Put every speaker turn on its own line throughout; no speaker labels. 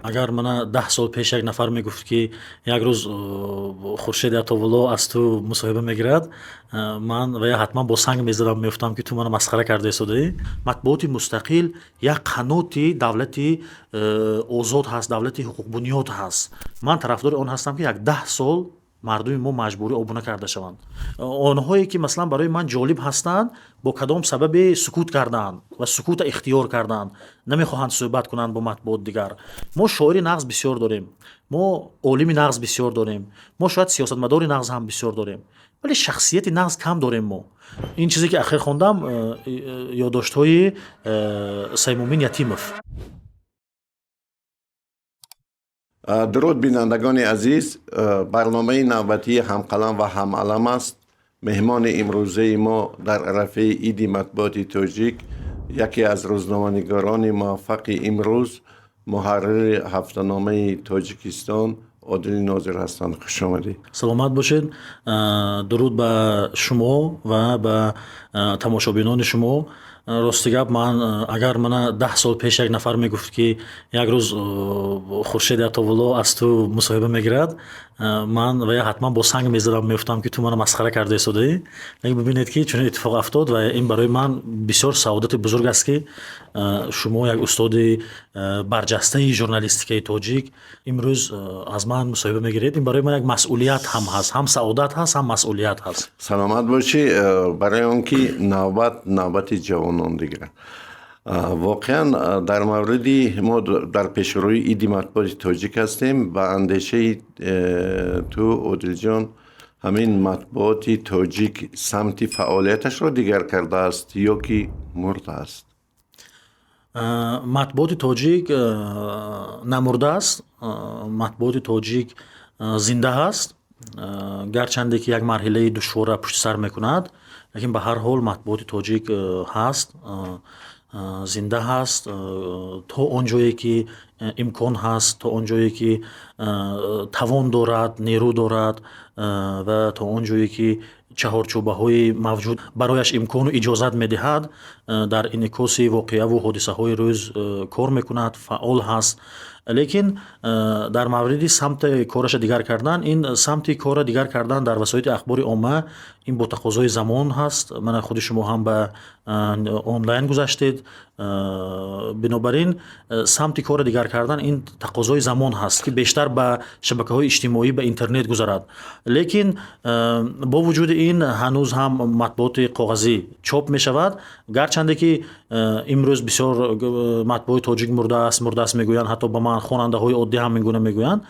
агар мана 10 сол пеш як нафар мегуфт ки як рӯз хуршеди атовулло аз ту мусоҳиба мегирад, ман ва я ҳатман бо санг мезадам, меуфтам ки ту мана масхара карда истодаӣ. матбуоти мустақил як қанути давлати озод ҳаст, давлати ҳуқуқбунёд ҳаст. Ман тарафдори он ҳастам ки як 10 сол мардуми мо маҷбурӣ обуна карда шаванд. Онҳое ки маслан барои ман ҷолиб ҳастанд, бо кадом сабабе сукут кардаанд ва сукута ихтиёр кардаанд, намехоҳанд суҳбат кунанд бо матбуот дигар. Мо шоири нағз бисёр дорем, мо олими нағз бисёр дорем, мо шояд сиёсатмадори нағз ҳам бисёр дорем, вале шахсияти нағз кам дорем мо. Ин чизе ки ахир хондам ёддоштҳои Саймумин Ятимов.
درود بینندگان عزیز، برنامه نوبتی همقلم و همعلم است. مهمان امروزه ما در عرفه عید مطبوعات تاجیک یکی از روزنامه‌نگاران موفق امروز، محرر هفته‌نامه تاجیکستان عادل ناظر هستند. خوش آمدید.
سلامت باشید. درود به شما و به تماشابینان شما. рости гап, ман агар мана 10 сол пеш як нафар мегуфт ки як рӯз хуршеди атовулло аз ту мусоҳиба мегирад, ман ва я ҳатман бо санг мезадам, меуфтам ки ту мана масхара карда истодаӣ. Лекин бибинед ки чунин иттифоқ афтод ва ин барои ман бисёр саодати бузург аст ки шумо як устоди барҷастаи журналистикаи тоҷик имрӯз аз ман мусоҳиба мегиред. Ин барои ман як масъулият ҳам ҳаст, ҳам саодат ҳаст, ҳам масъулият ҳаст.
саломат бошӣ. барои он ки навбати ҷавонон дигар. واقعا در موردی ما در پیشروی ایدی مطبوعات تاجیک هستیم. به اندیشه تو عادل جان، همین مطبوعات تاجیک سمت فعالیتش را دیگر کرده است یا که مرده است؟
матбуоти тоҷик намурда аст. матбуоти тоҷик зинда ҳаст, гарчанде ки як марҳилаи душворро пушти сар мекунад, лекин ба ҳар ҳол матбуоти тоҷик ҳаст, зинда ҳаст. то он ҷое ки имкон ҳаст, то он ҷое ки тавон дорад, нерӯ дорад ва то он ҷое ки чаҳорчӯбаҳои мавҷуд барояш имкону иҷозат медиҳад, дар инъикоси воқеаву ҳодисаҳои рӯз кор мекунад, фаъол ҳаст. лекин дар мавриди самти кораша дигар кардан, ин самти кора дигар кардан дар васоити ахбори омма, ин бо тақозои замон ҳаст. мана худи шумо ҳам ба онлайн гузаштед. бинобар ин самти кора дигар кардан ин тақозои замон ҳаст ки бештар ба шабакаҳои иҷтимоӣ, ба интернет гузарад. лекин бо вуҷуди ин ҳанӯз ҳам матбуоти коғазӣ чоп мешавад, гарчанде ки имрӯз бисёр матбуоти тоҷик мурдааст мегӯянд, ҳатто ба ман хонандаҳои оддӣ ҳам ин гуна мегӯянд.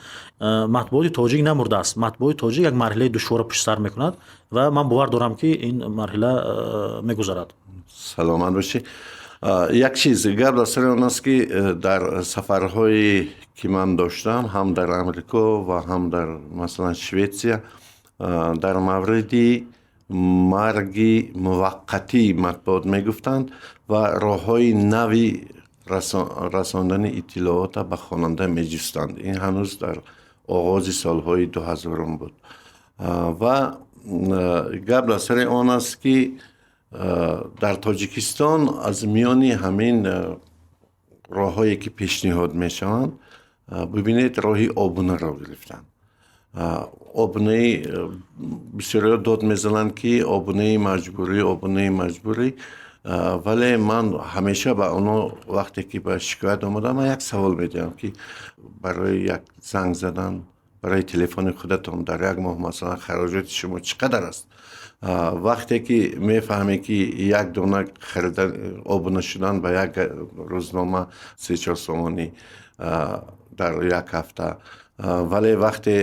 матбуоти тоҷик намурдааст. матбуоти тоҷик як марҳилаи душворро пушти сар мекунад ва ман бовар дорам ки ин марҳила мегузарад.
саломат бошӣ. як чиз гап дар сари он аст ки дар сафарҳое ки ман доштам, ҳам дар амрико ва ҳам дар масалан Шветсия, дар мавриди марги муваққатии матбуот мегуфтанд ва роҳҳои нави расондани иттилоота ба хонанда меҷустанд. ин ҳанӯз дар оғози солҳои 2000 буд. ва гап дар сари он аст ки дар тоҷикистон аз миёни ҳамин роҳҳое ки пешниҳод мешаванд, бибинед роҳи обунаро гирифтанд. обунаи бисёриҳо дод мезананд ки обунаи маҷбурӣ, вале ман ҳамеша ба онҳо вақте ки ба шикоят омадам, ман як савол медиҳам ки барои як занг задан барои телефони худатон дар як моҳ масалан хароҷоти шумо чӣ қадар аст? вақте ки мефаҳмӣ ки як дона харидан обуна шудан ба як рӯзнома 3-4 сомонӣ дар як ҳафта, вале вақте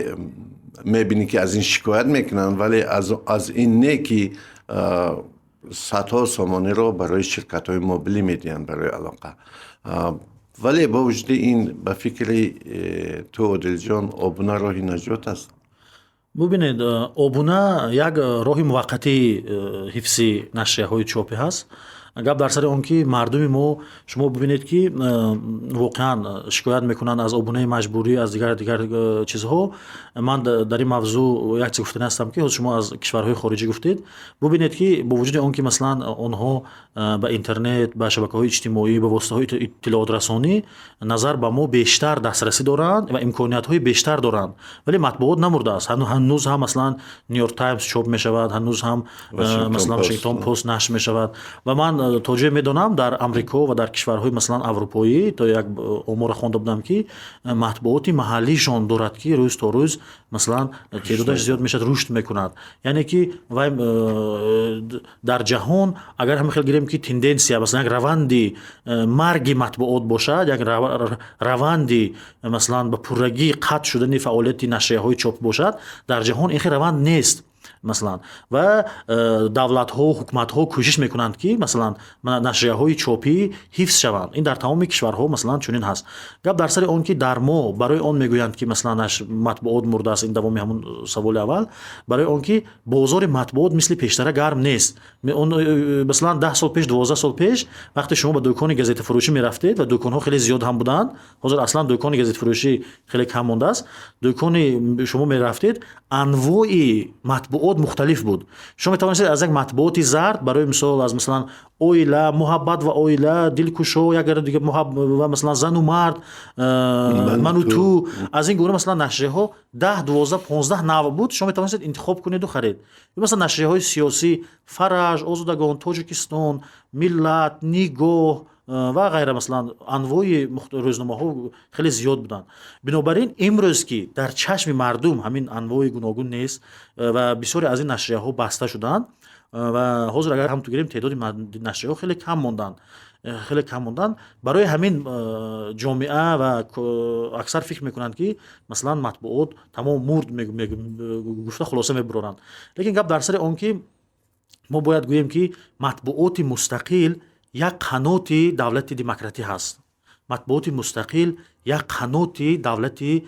мебинӣ ки аз ин шикоят мекунанд, вале аз ин не ки садҳо сомониро барои ширкатҳои мобилӣ медиҳанд барои алоқа. вале бо вуҷуди ин ба фикри ту Одилҷон обуна роҳи наҷот аст?
бубинед, обуна як роҳи муваққатии ҳифзи нашрияҳои чопӣ ҳаст. гап дар сари он ки мардуми мо шумо бибинед ки воқеан шикоят мекунанд аз обунаи маҷбурӣ аз дигар чизҳо. ман дар ин мавзӯъ як чиз гуфтани ҳастам ки ҳозир шумо аз кишварҳои хориҷӣ гуфтед. бибинед ки бо вуҷуди он ки масалан онҳо ба интернет, ба шабакаҳои иҷтимоӣ, ба воситаҳои иттилоъотрасонӣ назар ба мо бештар дастрасӣ доранд ва имкониятҳои бештар доранд, вале матбуот намурдааст. ҳанӯз ҳам масалан Нью-Йорк Таймс чоп мешавад, ҳанӯз ҳам масалан Вашингтон пост нашр мешавад. ва ман то ҷое медонам дар амрико ва дар кишварҳои масалан аврупоӣ то як омора хонда будам ки матбуоти маҳаллишон дорад ки рӯз то рӯз масалан теъдодаш зиёд мешавад, рушд мекунад. яъне ки вай дар ҷаҳон агар ҳама хел гирем ки тенденсия масалан як раванди марги матбуот бошад, як раванди масалан ба пуррагӣ қатъ шудани фаъолияти нашрияҳои чоп бошад, дар ҷаҳон ин хел раванд нест. масалан ва давлатҳо, ҳукуматҳо кӯшиш мекунанд ки масалан нашрияҳои чопӣ ҳифз шаванд. ин дар тамоми кишварҳо масалан чунин ҳаст. гап дар сари он ки дар мо барои он мегӯянд ки масалан матбуот мурдааст, ин давоми ҳамун саволи аввал, барои он ки бозори матбуот мисли пештара гарм нест. масалан 10 сол пеш, 12 сол пеш вақте шумо ба дӯкони газетафурӯшӣ мерафтед ва дӯконҳо хеле зиёд ҳам буданд, ҳозир аслан дӯкони газетафурӯшӣ хеле кам мондааст, дӯкони шумо мерафтед, анвои матбуот мухталиф буд. шумо метавонистед аз як матбуоти зард, барои мисол аз масалан оила, муҳаббат ва оила, дилкушо, ягар дига ва масалан зану мард, ману ту, аз ин гуна масалан нашрияҳо 10, 12, 15 нав буд. шумо метавонистед интихоб кунеду харед. масалан нашрияҳои сиёсӣ, Фараж, Озодагон, Тоҷикистон, Миллат, Нигоҳ ва ғайра, масалан анвои рӯзномаҳо хеле зиёд буданд. бинобар ин имрӯз ки дар чашми мардум ҳамин анвои гуногун нест ва бисёре аз ин нашрияҳо баста шуданд ва ҳозир агар ҳам гирем теъдоди нашрияҳо хеле кам монданд. барои ҳамин ҷомеа ва аксар фикр мекунанд ки масалан матбуот тамом мурд гуфта хулоса мебуроранд. лекин гап дар сари он ки мо бояд гӯем ки матбуоти мустақил як қаноти давлати демократӣ ҳаст. матбуоти мустақил як қаноти давлати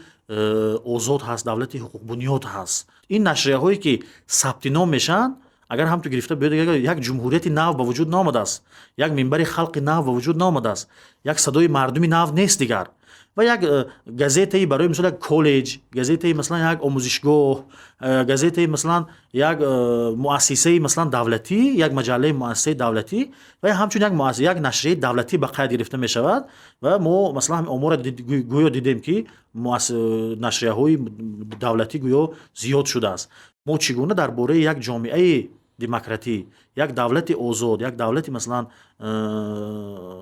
озод ҳаст, давлати ҳуқуқбунёд ҳаст. ин нашрияҳое ки сабти ном мешаванд, агар ҳам ту гирифта биёд як ҷумҳурияти нав ба вуҷуд наомадааст, як минбари халқи нав ба вуҷуд наомадааст, як садои мардуми нав нест дигар. ва як газетаи барои мисол як коллеҷ, газетаи масалан як омӯзишгоҳ, газетаи масалан як муассисаи масалан давлатӣ, як маҷаллаи муассисаи давлатӣ ва ҳамчун як нашрияи давлатӣ ба қайд гирифта мешавад. ва мо масалан омора гӯё дидем ки нашрияҳои давлатӣ гӯё зиёд шудааст. мо чӣ гуна дар бораи як ҷомеаи демократӣ, як давлати озод, як давлати масалан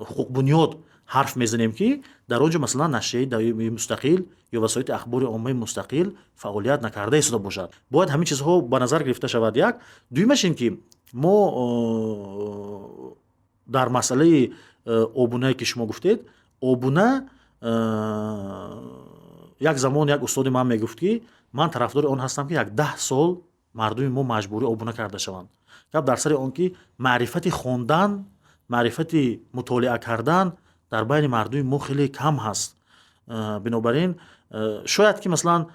ҳуқуқбунёд ҳарф мезанем ки дар он ҷо масалан нашрияи мустақил ё васоити ахбори оммаи мустақил фаъолият накарда истода бошад. бояд ҳамин чизҳо ба назар гирифта шавад. як дуюмаш ин ки мо дар масъалаи обунае ки шумо гуфтед, обуна як замон як устоди ман мегуфт ки ман тарафдори он ҳастам ки як 10 сол мардуми мо маҷбурӣ обуна карда шаванд. гап дар сари он ки маърифати хондан, маърифати мутолиа кардан дар байни мардуми мо хеле кам ҳаст. бинобар ин шояд ки масалан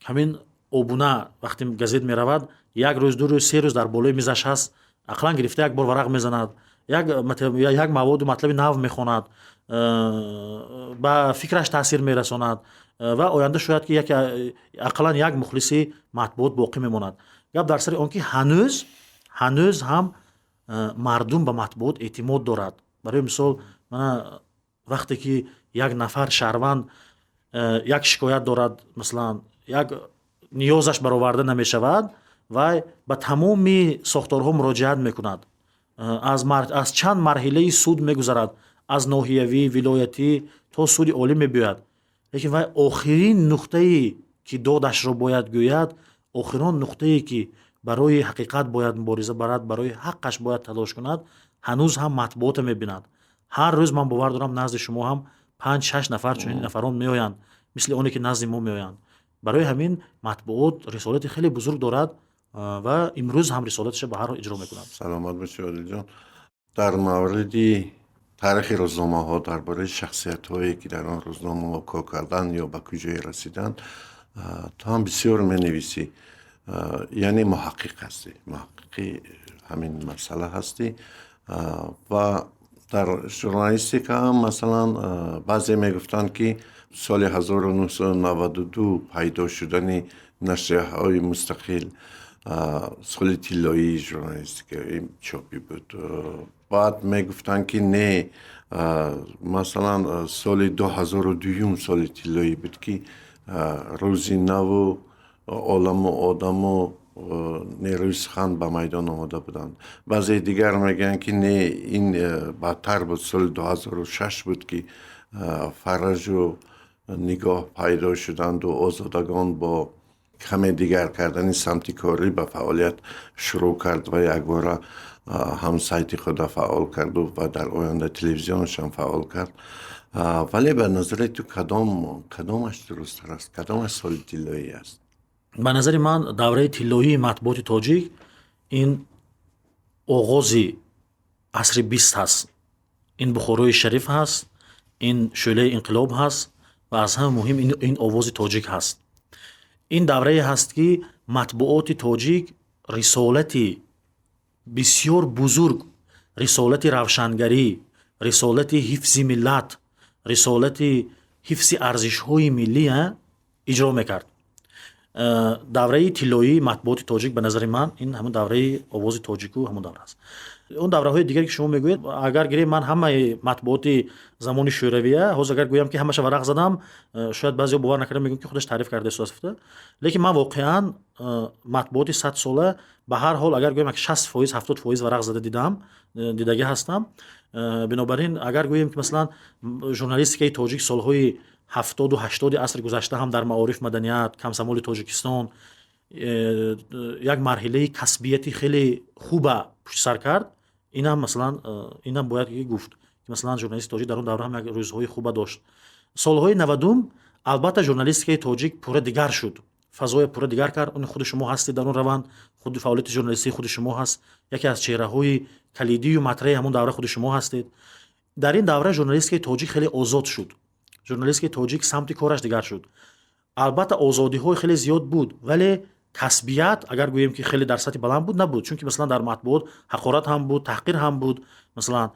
ҳамин обуна вақте газет меравад, як рӯз, 2 рӯз, 3 рӯз дар болои мизаш ҳаст, ақлан гирифта як бор варақ мезанад, як маводу матлаби нав мехонад, ба фикраш таъсир мерасонад ва оянда шояд ки ақаллан як мухлиси матбуот боқӣ мемонад. гап дар сари он ки ҳанӯз ҳам мардум ба матбуот эътимод дорад. барои мисол мана вақте ки як нафар шаҳрванд як шикоят дорад, масалан як ниёзаш бароварда намешавад, вай ба тамоми сохторҳо муроҷиат мекунад, аз чанд марҳилаи суд мегузарад, аз ноҳиявӣ, вилоятӣ то суди олӣ мебиёяд. лекин вай охирин нуқтае ки додашро бояд гӯяд, охирон нуқтае ки барои ҳақиқат бояд мубориза барад, барои ҳаққаш бояд талош кунад, ҳанӯз ҳам матбуота мебинад. ҳар рӯз ман бовар дорам назди шумо ҳам 5-6 нафар чунин нафарон меоянд, мисли оне ки назди мо меоянд. барои ҳамин матбуот рисолати хеле бузург дорад ва имрӯз ҳам рисолаташа ба ҳар ҳол иҷро мекунад.
саломат бошед одилҷон. дар мавриди таърихи рӯзномаҳо, дар бораи шахсиятҳое ки дар он рӯзномаҳо кор карданд ё ба куҷое расиданд, ту ҳам бисёр менависӣ. яъне муҳаққиқ ҳастӣ, муҳаққиқи همین مسئله هستی و در ژورنالیستیکا هم مثلا بعضی میگفتن که سال 1992 پیدا شدن نشریه‌های مستقل سال طلایی ژورنالیستیک چاپی بود. بعد میگفتن که نه، مثلا سال 2002 سال طلایی بود که روزی نو عالم و آدم و نیروی سخن به میدان آمده بودند. بعضی دیگر میگن که نه، این بدتر بود، سال 2006 بود که فرج و نگاه پیدا شدند و آزادگان با کمی دیگر کردن سمتی کاری به فعالیت شروع کرد و یک بار هم سایت خود فعال کرد و در آینده تلویزیونش هم فعال کرد. ولی به نظر تو کدامش درست است؟ کدامش سال طلایی است؟
به نظر من دوره طلایی مطبوعات تاجیک این آغازی عصر 20 هست. این بخوروی شریف هست، این شعله انقلاب هست و از همه مهم این آواز تاجیک هست. این دوره هست که مطبوعات تاجیک رسالتی بسیار بزرگ، رسالت روشنگری، رسالت حفظ ملت، رسالت حفظ ارزش‌های ملی اجرا میکرد. دوره طلایی مطبوعات تاجیک به نظر من این همون دوره آواز تاجیک و همون دوره است. اون دوره های دیگری که شما میگوید، اگر گیریم من همه مطبوعات زمان شورویه حاضر اگر گویم که همش ورق زدم، شاید بعضی باور نکردن میگن که خودش تعریف کرده سوسفته، لیکن من واقعا مطبوعات 100 ساله به هر حال اگر گویم که 60% 70% ورق زده دیدگی هستم. بنابراین اگر گویم که مثلا ژورنالیستیک تاجیک سالهای 70 و 80 عصر گذشته هم در معارف مدنیت کمسمول تاجیکستان یک مرحله کسبیتی خیلی خوب پشت سر کرد. اینم مثلا اینم باید گفت که مثلا ژورنالیست تاجیک در اون دوره هم یک روزهای خوب داشت. سالهای 90 البته ژورنالیستیک تاجیک پوره دیگر شد، فضای پوره دیگر کرد. اون خود شما هستید در اون روند، خود فعالیت ژورنالیستی خود شما هست، یکی از چهره‌های کلیدی و مطرح همون دوره خود شما هستید. در این دوره ژورنالیستیک تاجیک خیلی آزاد شد، ژورنالیستیک تاجیک سمت کارش دیگر شد. البته آزادی‌های خیلی زیاد بود ولی کسبیت اگر گوییم که خیلی در سطح بلند بود نبود، چون که مثلا در مطبوعات حقارت هم بود، تحقیر هم بود، مثلا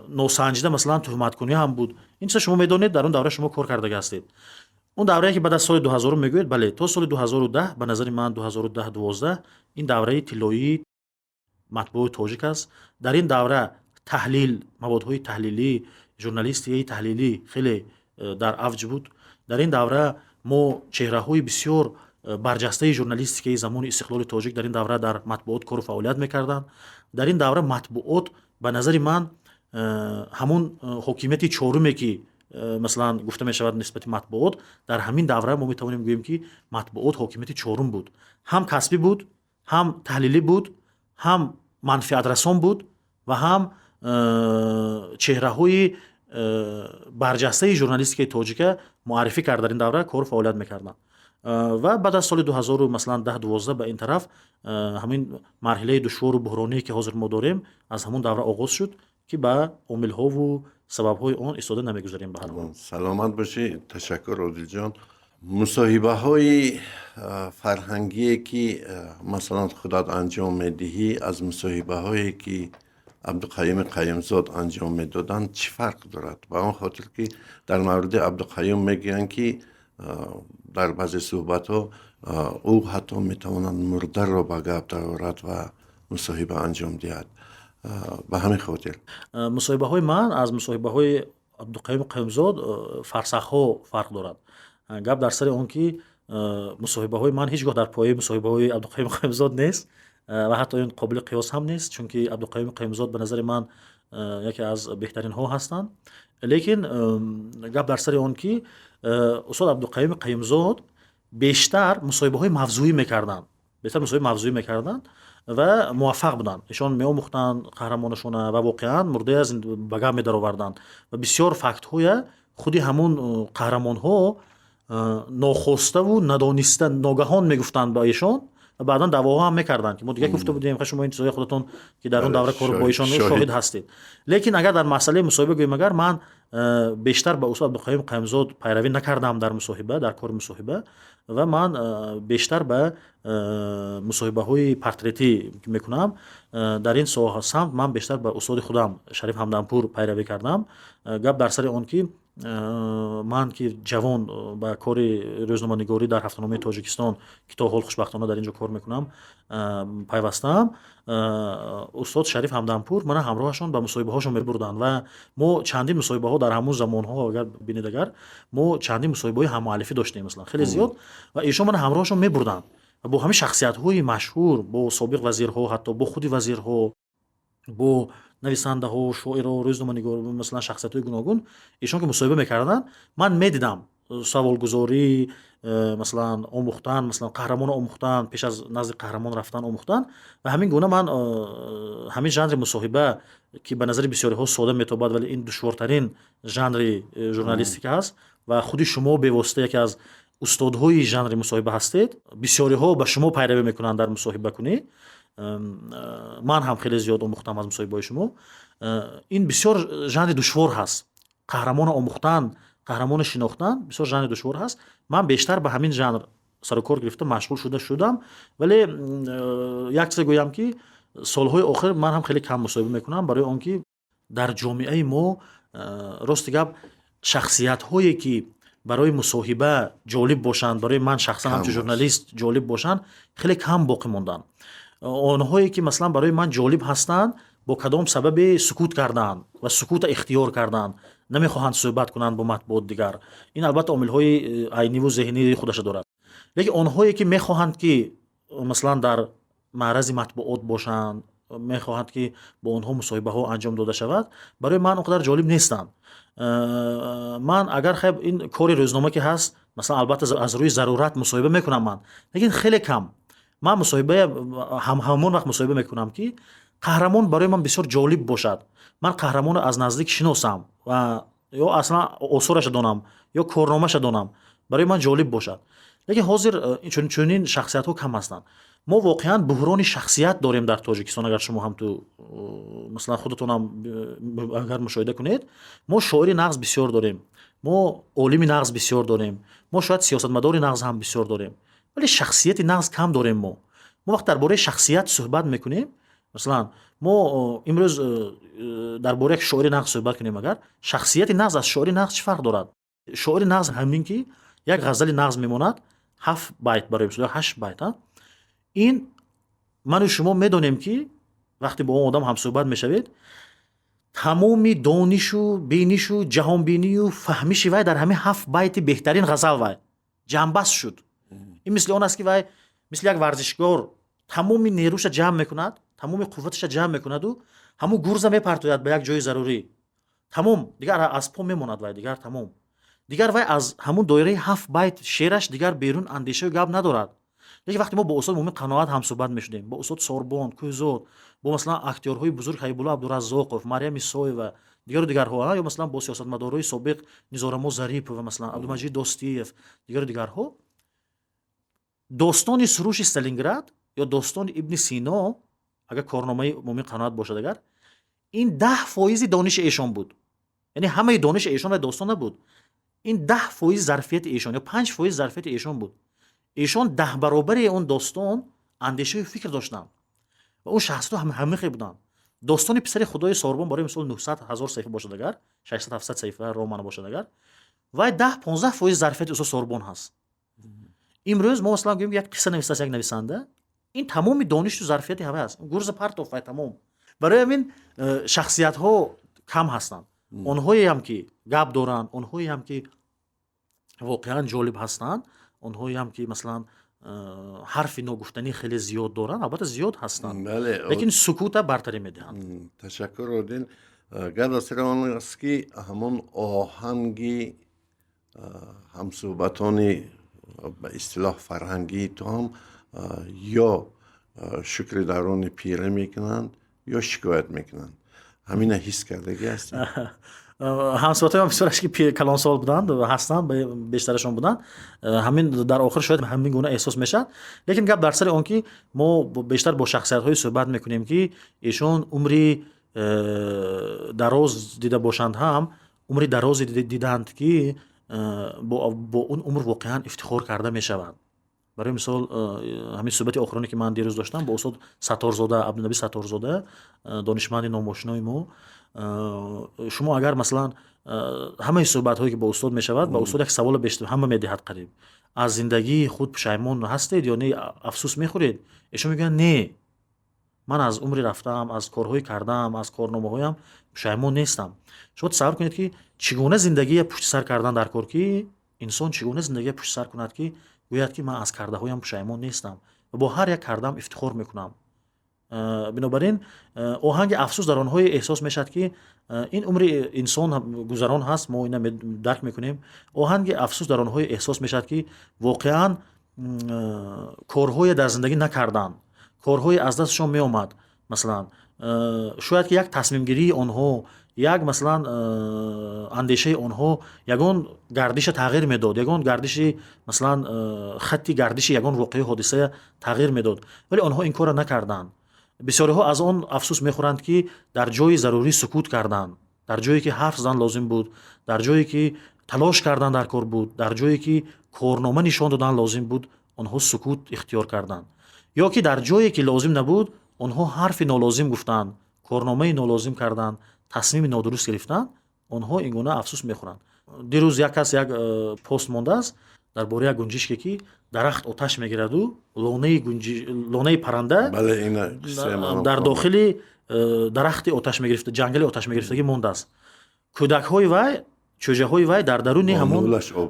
ناسنجیده مثلا تهمت کنی هم بود. این چیزا شما میدونید در اون دوره شما کار کرده هستید. اون دوره که بعد از سال 2000 میگوید، بله تا سال 2010 به نظر من 2010-12 این دوره طلایی مطبوعات تاجیک است. در این دوره تحلیل، موادهای تحلیلی، ژورنالیستی تحلیلی خیلی در اوج بود. در این دوره ما چهره‌های بسیار برجسته ژورنالیستیک زمان استقلال تاجیک در این دوره در مطبوعات کار و فعالیت میکردند. در این دوره مطبوعات به نظر من همون حکومت چهارمی که مثلا گفته میشود نسبت مطبوعات، در همین دوره ما میتوانیم بگوییم که مطبوعات حکومت چهارم بود، هم کسبی بود، هم تحلیلی بود، هم منفعت رسان بود و هم چهره‌های برجسته ژورنالیستیک تاجیک معرفی کرد در این دوره کار فعالیت میکردند. و بعد از سال 2000 مثلا 10-12 به این طرف همین مرحله دشوار و بحرانی که حاضر ما داریم از همون دوره آغاز شد که به عامل‌ها و سبب‌های آن استفاده نمیگذاریم. به هر حال
سلامت باشی. تشکر عادل جان. مصاحبه‌های فرهنگی که مثلا خودت انجام میدهی از مصاحبه‌هایی که عبدالقیوم قیومزاد انجام میدادن چی فرق دارد؟ به آن خاطر که در مورد عبدالقیوم میگن که در بعضی صحبت‌ها او حتی میتواند مرده را به گپ درآورد و مصاحبه انجام دهد. به همین خاطر
مصاحبه‌های من از مصاحبه‌های عبدالقیوم قیومزاد فرسخ‌ها فرق دارد. گپ در سر اون که مصاحبه‌های من هیچگاه در پایه مصاحبه‌های عبدالقیوم قیومزاد نیست و حتی این قابل قیاس هم نیست، چون که عبدالقیوم قیومزاد به نظر من یکی از بهترین ها هستند. لیکن گپ در سر اون که استاد عبدالقیوم قیومزاد بیشتر مصاحبه‌های موضوعی می‌کردند و موفق بودند. ایشان می‌آموختند قهرمانشون و واقعا مرده از به گپ می‌درآوردند و بسیار فکت‌های خودی همون قهرمان‌ها ناخواسته و ندانسته ناگهان میگفتند به ایشان و بعدا دعواها هم میکردن که ما دیگه گفته بودیم شما این چیزای خودتون که در اون دوره کار با ایشان شاهد هستید. لیکن اگر در مسئله مصاحبه گویم، اگر من بیشتر به استاد بخوایم قیمزاد پیروی نکردم در مصاحبه، در کار مصاحبه، و من بیشتر به مصاحبه های پورتریتی که میکنم در این سمت من بیشتر به استاد خودم شریف همدانپور پیروی کردم. گپ در سر اون که من که جوان با کار روزنامه‌نگاری در هفته‌نامه تاجیکستان که تا حال خوشبختانه در اینجا کار میکنم پیوستم، استاد شریف همدانپور من همراهشون به مصاحبه هاشون میبردن و ما چندین مصاحبه ها در همون زمان ها اگر ببینید اگر ما چندین مصاحبه های هم‌مؤلفی داشتیم مثلا خیلی زیاد و ایشون من همراهشون میبردن با همین شخصیت های مشهور، با سابق وزیرها، حتی با خود وزیرها، با نویسنده ها، شاعرها، روزنامه‌نگار، مثلا شخصیت های گوناگون ایشون که مصاحبه میکردن من میدیدم سوالگزاری، مثلا آموختن، مثلا قهرمان آموختن، پیش از نزد قهرمان رفتن آموختن و همین گونه من همین ژانر مصاحبه که به نظر بسیاری ها ساده میتابد ولی این دشوارترین ژانر ژورنالیستیک است و خود شما به واسطه یکی از استادهای ژانر مصاحبه هستید، بسیاری ها به شما پیروی میکنن در مصاحبه کنی. من هم خیلی زیاد آموختم از مصاحبه شما. این بسیار ژانر دشوار هست، قهرمان آموختن، قهرمان شناختن بسیار ژانر دشوار هست. من بیشتر به همین ژانر سر و کار گرفتم، مشغول شدم، ولی یک چیز گویم که سالهای آخر من هم خیلی کم مصاحبه میکنم برای آنکه در جامعه ما راست گپ شخصیت هایی که برای مصاحبه جالب باشند، برای من شخصا هم ژورنالیست جالب باشند خیلی کم باقی موندن. آنهایی که مثلا برای من جالب هستند با کدام سبب سکوت کردن و سکوت اختیار کردن، نمیخواهند صحبت کنند با مطبوعات دیگر. این البته عامل‌های عینی و ذهنی خودش دارد. لیکن آنهایی که میخواهند که مثلا در معرض مطبوعات باشند، میخواهند که با آنها مصاحبه ها انجام داده شود، برای من اونقدر جالب نیستند. من اگر خیلی این کار روزنامه که هست مثلا البته از روی ضرورت مصاحبه میکنم من، لیکن خیلی کم. من مصاحبه همون وقت مصاحبه میکنم که قهرمان برای من بسیار جالب باشد، من قهرمان از نزدیک شناسم و یا اصلا آثارش دانم یا کارنامه‌اش دانم، برای من جالب باشد. لیکن حاضر چنین شخصیت ها کم هستند. ما واقعا بحران شخصیت داریم در تاجیکستان. اگر شما هم تو مثلا خودتون هم اگر مشاهده کنید، ما شاعر نغز بسیار داریم، ما عالم نغز بسیار داریم، ما شاید سیاستمدار نغز هم بسیار داریم، ولی شخصیت نغز کم داریم. ما وقت درباره شخصیت صحبت میکنیم، مثلا ما امروز درباره یک شاعر نغز صحبت کنیم، اگر شخصیت نغز از شاعر نغز چه فرق دارد؟ شاعر نغز همین که یک غزل نغز میماند 7 بیت برای مثلا 8 بیت. این من و شما میدونیم که وقتی با اون آدم هم صحبت میشوید، تمامی دانش و بینش و جهان بینی و فهمیش وای در همین 7 بیت بهترین غزل وای جنبست شد. این مثل اون است که وای مثل یک ورزشکار تمامی نیروش جمع میکند، تمامی قوتش جمع میکند و همون گرز میپرتاید به یک جای ضروری، تمام دیگر از پا میماند وای، دیگر تمام دیگر وای از همون دایره 7 بیت شعرش دیگر بیرون اندیشه و گپ ندارد. لیکن وقتی ما با استاد مومن قناعت هم صحبت میشدیم، با استاد سوربون، کوزود، با مثلا اکتورهای بزرگ حیب‌الله عبدالرزاقов، مریم سوی و دیگرها، یا مثلا با سیاستمدارهای سابق نیزارمو ظریف و مثلا عبدالمجید دوستیف دیگرها، داستان سروش استالینگراد یا داستان ابن سینا اگر کارنامه مومن قناعت باشد، اگر این 10% دانش ایشان بود، یعنی همه دانش ایشان داستان نبود، این 10% ظرفیت ایشان یا 5% ظرفیت ایشان بود. ایشان 10 برابر اون داستان اندیشه و فکر داشتن و اون شخصیت همه خیلی بودن. داستان پسر خدای سوربون برای مثال 900,000 صفحه باشد، اگر 600-700 صفحه رمان باشد، اگر و 10-15% ظرفیت استاد سوربون هست. امروز ما مثلا میگیم یک قصه نویسنده، یک نویسنده، این تمام دانش و ظرفیت همه است، گرز پرتوفای تمام. برای همین شخصیت ها کم هستند. اونهایی هم که گپ دارن، اونهایی هم که واقعا جالب هستند، اونهایی هم که مثلا حرف نگفتنی خیلی زیاد دارن، البته زیاد هستند، لیکن سکوت برتری میدهند.
تشکر اودین. گرد سر آن است که همون آهنگی همصحبتانی به اصطلاح فرهنگی تو هم یا شکر درون پیره میکنند یا شکایت میکنند. همین حس کردگی هست.
همصحبت‌های من بسیارش که کلان سال بودند و هستند، بیشترشون بودند، همین در آخر شاید همین گونه احساس میشد. لیکن گپ در سر اون که ما بیشتر با شخصیت‌های صحبت میکنیم که ایشون عمری دراز دیده باشند هم умри дарозе диданд ки бо он умр воқеан ифтихор карда мешавад. барои мисол ҳамин суҳбати охироне ки ман дирӯз доштам бо устод Сатторзода, Абдунаби Сатторзода, донишманди номошнои мо, шумо агар масалан ҳамаи суҳбатҳое ки бо устод мешавад, ба устод як саволо бештар ҳама медиҳад қариб. аз зиндагии худ пушаймон ҳастед ё не афсӯс мехӯред? Эшон мегӯянд не, ман аз умри рафтаам, аз корҳое кардам, аз корномаҳоям пушаймон нестам. шумо тасаввур кунед ки чӣ гуна зиндагия пушти сар кардан дар кор ки инсон чӣ гуна зиндагия пушти сар кунад ки гӯяд ки ман аз кардаҳоям пушаймон нестам ва бо ҳар як кардам ифтихор мекунам. бинобар ин оҳанги афсӯс дар онҳое эҳсос мешавад ки ин умри инсон гузарон ҳаст, мо ина дарк мекунем. оҳанги афсӯс дар онҳое эҳсос мешавад ки воқеан корҳое дар зиндагӣ накардан, корҳое аз дастшон меомад. масалан шояд ки як тасмимгирии онҳо, як масалан андешаи онҳо ягон гардиша тағйир медод, ягон гардиши масалан хатти гардиши ягон воқеаи ҳодисая тағйир медод, вале онҳо ин кора накарданд. бисёриҳо аз он афсӯс мехӯранд ки дар ҷои зарурӣ сукут карданд, дар ҷое ки ҳарф задан лозим буд, дар ҷое ки талош кардан дар кор буд, дар ҷое ки корнома нишон додан лозим буд, онҳо сукут ихтиёр карданд. ё ки дар ҷое ки лозим набуд, онҳо ҳарфи нолозим гуфтанд, корномаи нолозим карданд, тасмими нодуруст гирифтанд, онҳо ин гуна афсӯс мехӯранд. дирӯз як кас як пост мондааст дар бораи як гунҷишке ки дарахт оташ мегираду лонаи парранда дар дохили дарахти оташ мегирифта, ҷангали оташ мегирифтагӣ мондааст. кӯдакҳои вай, чӯҷаҳои вай дар даруни ҳамон,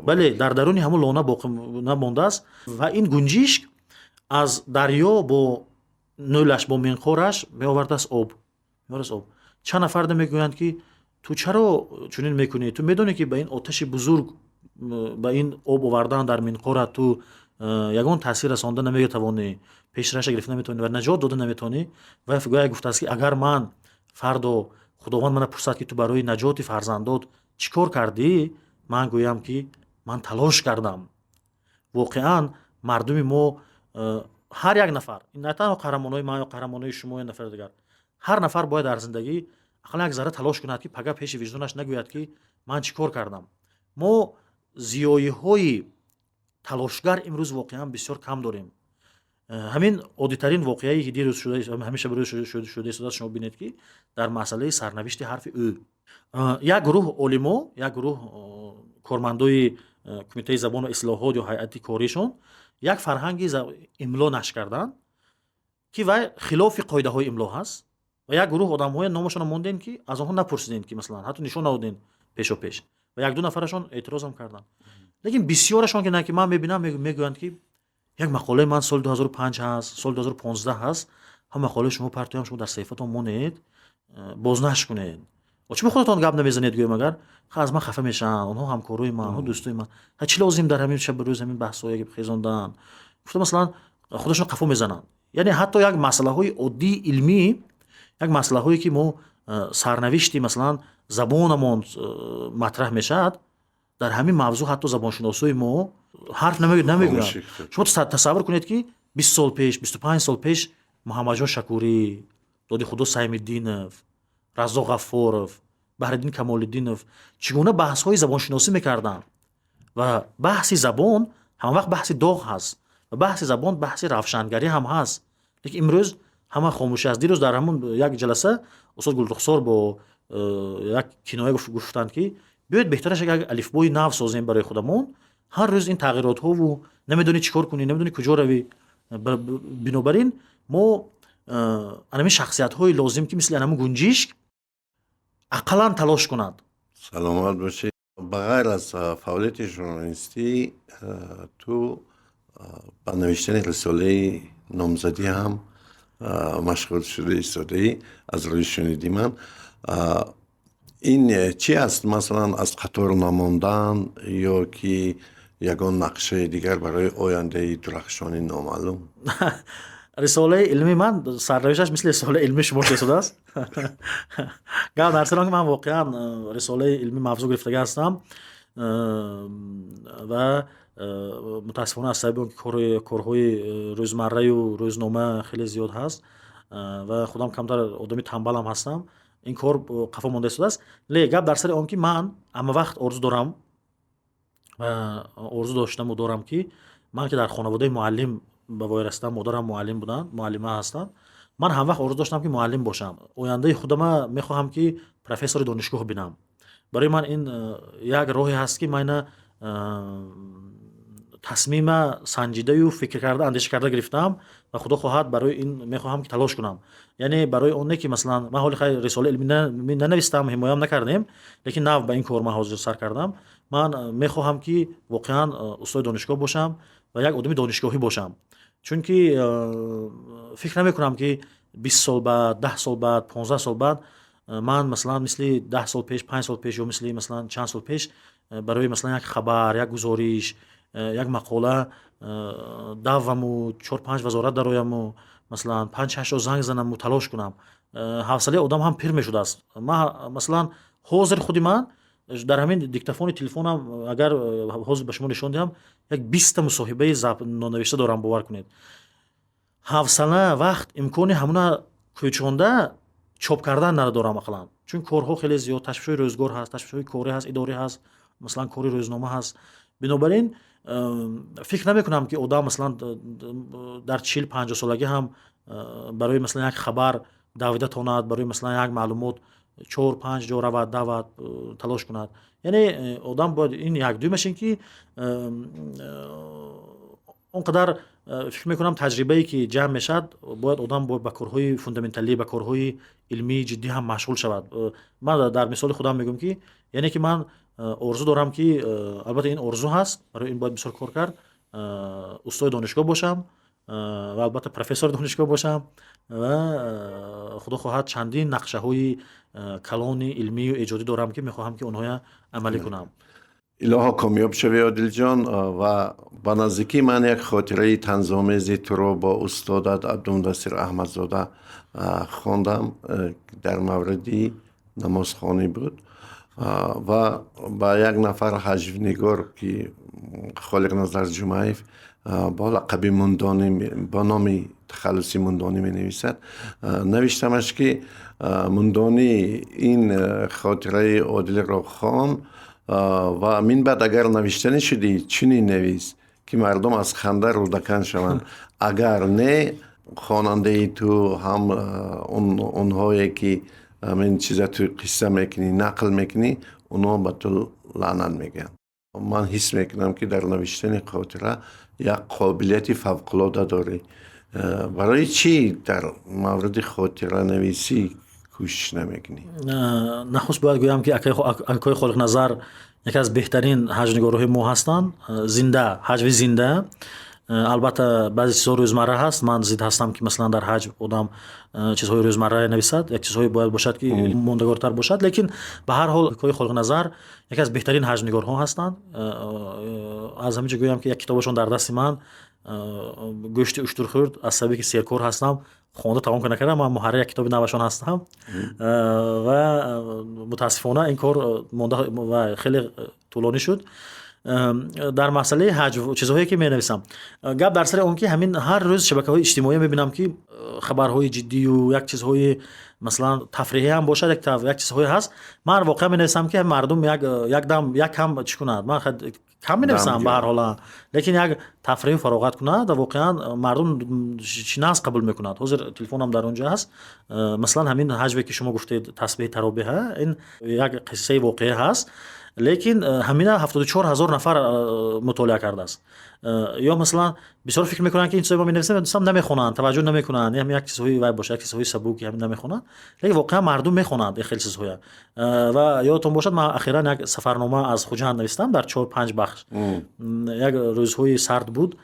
бале, дар даруни ҳамон лона боқӣ намондааст ва ин гунҷишк аз дарьё бо нӯлаш, бо минқораш меовардааст об. чанд нафар мегӯянд ки ту чаро чунин мекунӣ? Ту медонӣ ки ба ин оташи бузург, ба ин об овардан дар минқорат ту ягон таъсир расонда наметавонӣ, пешраша гирифта наметавонӣ ва наҷот дода наметавонӣ. Вай гӯя гуфтааст ки агар ман фардо худованд мана пурсад ки ту барои наҷоти фарзандот чӣ кор кардӣ, ман гӯям ки ман талош кардам. воқеан мардуми мо ҳар як нафар, на танҳо қаҳрамонои ман ё қаҳрамонои шумо ё нафари дигар, ҳар нафар бояд дар зиндагӣ ақаллан як зарра талош кунад ки пага пеши виҷдонаш нагӯяд ки ман чӣ кор кардам. мо зиёиҳои талошгар имрӯз воқеан бисёр кам дорем. ҳамин оддитарин воқеае ки дирӯз ҳамеша барӯз шуда истодааст, шумо бинед ки дар масъалаи сарнавишти ҳарфи ӯ як гурӯҳ олимо, як гурӯҳ кормандои кумитаи забону ислоҳот ё ҳайати коришон як фарҳанги имло нашр карданд ки вай хилофи қоидаҳои имло ҳаст ва як гурӯҳ одамҳое номашонро мондем ки аз онҳо напурсидем ки масалан ҳатто нишон надодем пешопеш ва як ду нафарашон эътирозам карданд. лекин бисёрашон ки на ки ман мебинам мегӯянд ки як мақолаи ман соли 2005 ҳаст, соли 2015 ҳаст, ҳам мақолаи шумо партоям шумо дар саҳифатон монед, боз нашкунед. чӣ бо худатон гап намезанед? гӯям агар аз ман хафа мешаванд, онҳо ҳамкорои ман, онҳо дӯстои ман, чӣ лозим дар ҳамин шабу рӯз ҳамин баҳсҳое хезондан? гуфта масалан худашон қафо мезананд. яъне ҳатто як масъалаҳои оддии илмӣ, як масъалаҳое ки мо сарнавишти масалан забонамон матраҳ мешавад, дар ҳамин мавзӯъ ҳатто забоншиносои мо ҳарф намегӯянд. шумо тасаввур кунед ки 20 сол пеш, 25 сол пеш Муҳаммадҷон Шакурӣ, Доди Худо Саймиддинов, Раззо Ғаффоров, Баҳриддин Камолиддинов чӣ гуна баҳсҳои забоншиносӣ мекарданд ва баҳси забон ҳамавақт баҳси доғ ҳаст ва баҳси забон баҳси равшангарӣ ҳам ҳаст. лекин имрӯз ҳама хомӯшӣ аст. дирӯз дар ҳамон як ҷаласа устод Гулрухсор бо як киноя гуфтанд ки биёед беҳтараш як алифбои нав созем барои худамон. ҳар рӯз ин тағйиротҳову намедонӣ чӣ кор кунӣ, намедонӣ куҷо равӣ. бинобар ин мо анамин шахсиятҳои лозим ки мисли анамин гунҷишк ақаллан талош кунад.
саломат бошед. ба ғайр аз фаъолияти журналистӣ ту ба навиштани рисолаи номзадӣ ҳам машғул шуда истодаӣ. аз рӯи шуниди ман ин чӣ аст? масалан аз қатор намондан ё ки ягон нақшаи дигар барои ояндаи дурахшони номаълум?
рисолаи илми ман сарнавишташ мисли рисолаи илми шумо шудааст. гап дар сар он ки ман воқеан рисолаи илмӣ мавзӯъ гирифтага ҳастам ва мутаассифона аз сабаби он ки корҳои рӯзмарраю рӯзнома хеле зиёд ҳаст ва худам камтар одами танбалам ҳастам, این کار قفا مونده است. لی گپ در سر آن که من اما وقت آرزو دارم و آرزو داشتم و دارم که من که در خانواده معلم به وای رسیدم، مادرم معلم بودن، معلمه هستن. من هم وقت آرزو داشتم که معلم باشم. آینده خودم میخواهم که پروفسور دانشگاه بینم. برای من این یک راهی هست که من تصمیم سنجیده و فکر کرده اندیشه کرده گرفتم و خدا خواهد برای این میخواهم که تلاش کنم. یعنی برای اون نه که مثلا من حال خیلی رساله علمی ننوشتم، حمایم نکردم، لیکن نه به این کار من حاضر سر کردم. من میخواهم که واقعا استاد دانشگاه باشم و یک آدم دانشگاهی باشم. چون که فکر نمی کنم که 20 سال بعد، 10 سال بعد، 15 سال بعد من مثلا مثل 10 سال پیش، 5 سال پیش یا مثلا چند سال پیش برای مثلا یک خبر، یک گزارش، یک مقاله دوام و 4-5 وزارت درایم و مثلا 5-6 زنگ زنم و تلاش کنم. حوصله آدم هم پیر میشده است. من مثلا حاضر خودی من در همین دیکتافون تلفنم اگر حاضر به شما نشون دهم یک 20 مصاحبه نانوشته دارم، باور کنید. حوصله، وقت، امکان همونا کوچونده چاپ کردن ندارم اصلا. چون کارها خیلی زیاد، تشویش روزگار هست، تشویش کاری هست، اداری هست، مثلا کاری روزنامه هست. بنابراین فکر نمی کنم که آدم مثلا در 40-50 سالگی هم برای مثلا یک خبر دویده تاند، برای مثلا یک معلومات 4-5 جا رود دعوت تلاش کند. یعنی آدم باید این یک دوی ماشین که اونقدر فکر میکنم تجربه‌ای که جمع میشد باید آدم با کارهای فوندامنتالی، با کارهای علمی جدی هم مشغول شود. من در مثال خودم میگم که یعنی که من آرزو دارم که البته این آرزو هست، برای این باید بسیار کار کرد، استاد دانشگاه باشم و البته پروفسور دانشگاه باشم و خدا خواهد چندین نقشه های کلان علمی و ایجادی دارم که میخواهم که اونها عملی کنم.
الها کامیاب شوی عادل جان. و با نزدیکی من یک خاطره طنزآمیزی تو رو با استادت عبدالمدثر احمدزاده خواندم در موردی نمازخوانی بود و با یک نفر حجوینگار که خالق نظر جمعیف با لقب مندانی، با نام تخلصی مندانی می نویسد، نوشتمش که مندانی این خاطره عادل را خوان و من بعد اگر نوشتنی شدی چنین نویس که مردم از خنده رودکن شوند. اگر نه خواننده ای تو هم اونهایی که این چیزا تو قصه میکنی، نقل میکنی، اونا به تو لعنت میگن. من حس میکنم که در نوشتن خاطره یک قابلیت فوق‌العاده داری. برای چی در مورد خاطره نویسی کوشش نمیکنی؟
نخست باید گویم که اکای خالق نظر یکی از بهترین حجوینگارهای ما هستند. زنده، حجوی زنده. البته بعضی چیزها روزمره هست، من ضد هستم که مثلا در حج آدم چیزهای روزمره نویسد، یک چیزهایی باید باشد که ماندگارتر باشد. لیکن به هر حال اکای خالق نظر یکی از بهترین حجوینگارها هستند. از همینجا گویم که یک کتابشون در دست من، گوشت اشتر خورد، از سبکی سیرکور هستم، خونده تمام نکردم، من محرر یک کتاب نوشان هستم و متاسفانه این کار مونده و خیلی طولانی شد. در مسئله حج چیزهایی که می نویسم، گپ در سر اون که همین هر روز شبکه‌های اجتماعی میبینم که خبرهای جدی و یک چیزهای مثلا تفریحی هم باشد، یک چیزهایی هست. من واقعا می نویسم که مردم یک کم چی کنند. من کم می نویسم به هر حال، لیکن یک تفریح فراغت کند و واقعا مردم شناس قبول میکنند. حاضر تلفنم در اونجا هست. مثلا همین حجوی که شما گفتید تسبیح ترابیح، این یک قصه واقعی هست، لیکن همین 74,000 نفر مطالعه کرده است. یا مثلا بسیار فکر میکنن که این چیزا ما می‌نویسیم دوستان نمیخونن، توجه نمیکنن، همین یک چیزایی وای باشه، یک چیزای سبوکی همین نمیخونن، لیکن واقعا مردم میخونند این خیلی چیزها. و یادتون باشد من اخیراً یک سفرنامه از خوجند نوشتم در 4-5 بخش. یک روزهای سرد بود،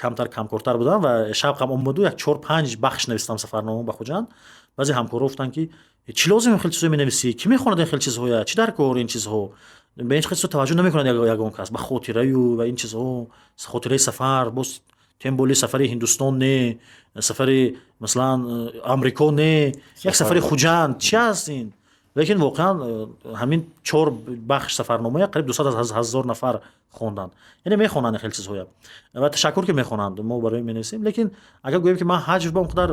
کمتر بودم و شب هم اومد و یک 4-5 بخش نوشتم سفرنامه به خوجند. بعضی همکارا گفتن که چی لازم خیلی چیزا می‌نویسی، کی میخونه این خیلی چیزها، چی در کار این چیزها، به این خیلی توجه نمیکنن یگان کس به خاطره و این چیزها، خاطره سفر، بس تمبولی سفر هندوستان نه، سفر مثلا آمریکا نه، یک سفر خوجند چی هستین. لیکن واقعا همین 4 بخش سفرنامه قریب 200,000 نفر خوندن، یعنی میخونن خیلی چیزها و تشکر که میخونند ما برای می‌نویسیم. لیکن اگر گویم که من حج با اونقدر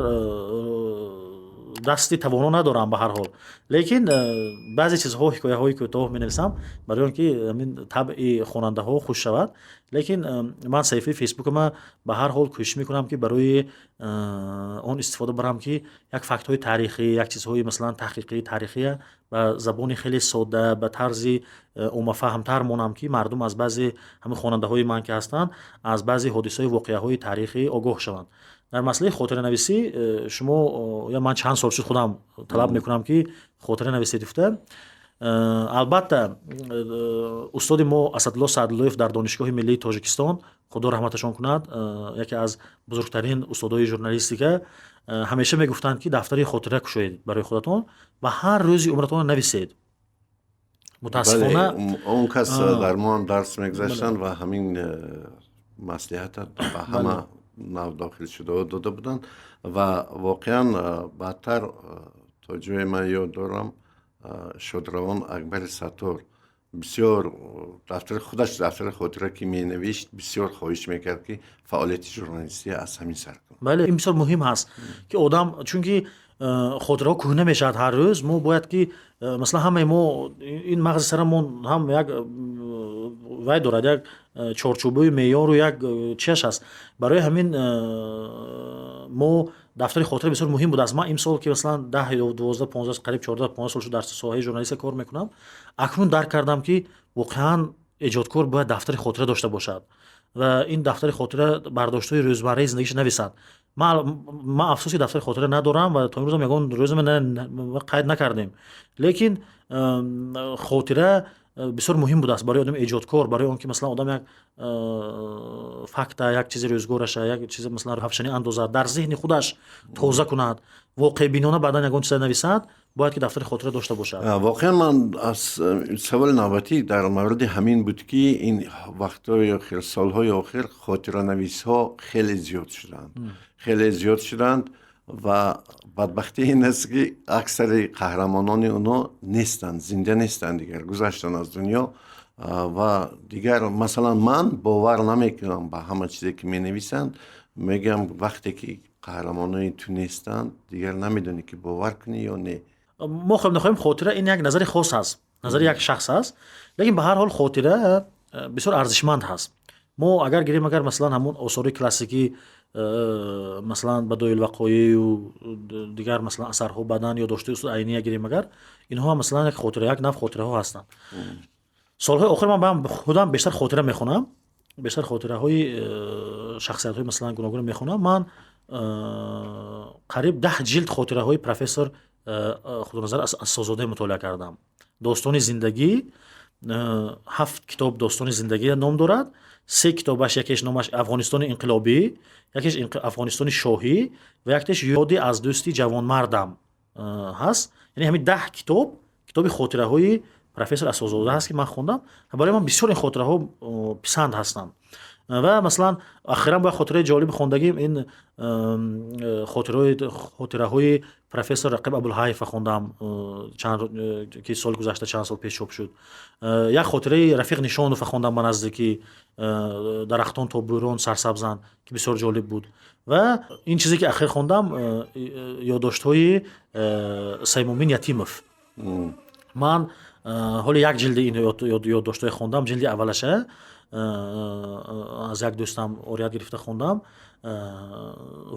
дасти тавоно надорам ба ҳар ҳол, лекин баъзе чизҳо ҳикояҳои кӯтоҳ менависам барои он ки ҳамин табъи хонандаҳо хуш шавад. лекин ман саҳифаи фейсбукама ба ҳар ҳол кӯшиш мекунам ки барои он истифода барам ки як фактҳои таърихӣ, як чизҳои масалан таҳқиқии таърихия ба забони хеле сода, ба тарзи оммафаҳмтар монам ки мардум аз баъзе ҳамин хонандаҳои ман ки ҳастанд аз баъзе ҳодисаҳои воқеаҳои таърихӣ огоҳ шаванд. дар масъалаи хотиранависӣ шумо я ман чанд сол шуд худам талаб мекунам ки хотира нависед гуфта. албатта устоди мо Асадулло Саъдуллоев дар Донишгоҳи миллии Тоҷикистон, худо раҳматашон кунад, яке аз бузургтарин устодои журналистика, ҳамеша мегуфтанд ки дафтари хотира кушоед барои худатон ва ҳар рӯзи умратон нависед.
мутаассифона он кас дар мо ҳам дарс мегузаштанд ва ҳамин маслиҳата ба ҳама нав дохил шуда дода буданд ва воқеан баъдтар то ҷое ман ёд дорам Шодравон Акбари Саттор бисёр худаш дафтари хотира ки менавишт бисёр хоҳиш мекард ки фаъолияти журналистӣ аз ҳамин сар кунад.
бале ин бисёр муҳим ҳаст ки одам, чунки хотираҳо кӯҳна мешавад ҳар рӯз, мо бояд ки масалан ҳамаи мо ин мағзи сарамон ҳам як вай дорад, як чорчӯбаи меъёру як чиаш аст. барои ҳамин мо дафтари хотира бисёр муҳим будааст. ман имсол ки масалан 10 ё 12 15 қариб 14-15 сол шуд дар соҳаи журналистика кор мекунам, акнун дарк кардам ки воқеан эҷодкор бояд дафтари хотира дошта бошад ва ин дафтари хотира бардоштҳои рӯзмарраи зиндагиша нависад. ман афсӯси дафтари хотира надорам ва то имрӯзам ягон рӯзе қайд накардем, лекин хотира бисёр муҳим будааст барои одами эҷодкор, барои он ки масалан одам як факта, як чизи рӯзгораша, як чизи масалан ҳафшанӣ андозад, дар зеҳни худаш тоза кунад, воқеъбинона баъдан ягон чиза нависад, бояд ки дафтари хотира дошта бошад.
воқеан ман аз саволи навбатӣ дар мавриди ҳамин буд ки ин вақтҳои охир, солҳои охир хотиранависҳо хеле зиёд шуданд ва бадбахтӣ ин аст ки аксари қаҳрамонони онҳо нестанд, зинда нестанд, дигар гузаштанд аз дунё ва дигар масалан ман бовар намекунам ба ҳама чизе ки менависанд. мегӯям вақте ки қаҳрамонони ту нестанд, дигар намедонӣ ки бовар кунӣ ё не.
мо хоҳем нахоҳем, хотира ин як назари хос аст, назари як шахс аст, лекин ба ҳар ҳол хотира бисёр арзишманд ҳаст. мо агар гирем агар масалан ҳамун осори классикӣ масалан Бадоил Вақоею дигар масалан асарҳо баъдан ё доштаи Устод Айния гирем агар, инҳо масалан як хотира, як нав хотираҳо ҳастанд. солҳои охир ман худам бештар хотира мехонам, бештар хотираҳои шахсиятҳои масалан гуногун мехонам. ман қариб 10 ҷилд хотираҳои профессор худоназар Асозода мутолиа кардам. достони зиндагӣ 7 китоб достони зиндагӣ ном дорад. 3 китобаш, якеш номаш Афғонистони инқилобӣ, якеш Афғонистони шоҳӣ ва яктеш ёди аз дӯсти ҷавонмардам ҳаст. яъне ҳамин 10 китоби хотираҳои профессор Асозода ҳаст ки ман хондам. барои ман бисёр ин хотираҳо писанд ҳастанд. ва масалан ахиран бо хотираи ҷолиби хондагим ин хотираҳои профессор Рақиб Абулҳайфа хондам, ки соли гузашта чанд сол пеш чоп шуд. як хотираи Рафиқ Нишонова хондам ба наздики дарахтон то бӯрон сарсабзанд, ки бисёр ҷолиб буд. ва ин чизе ки ахир хондам ёддоштҳои Саймумин Ятимов. ман ҳоли як ҷилди ин ёддоштҳои хондам, ҷилди аввалаша аз як дӯстам орият гирифта хондам.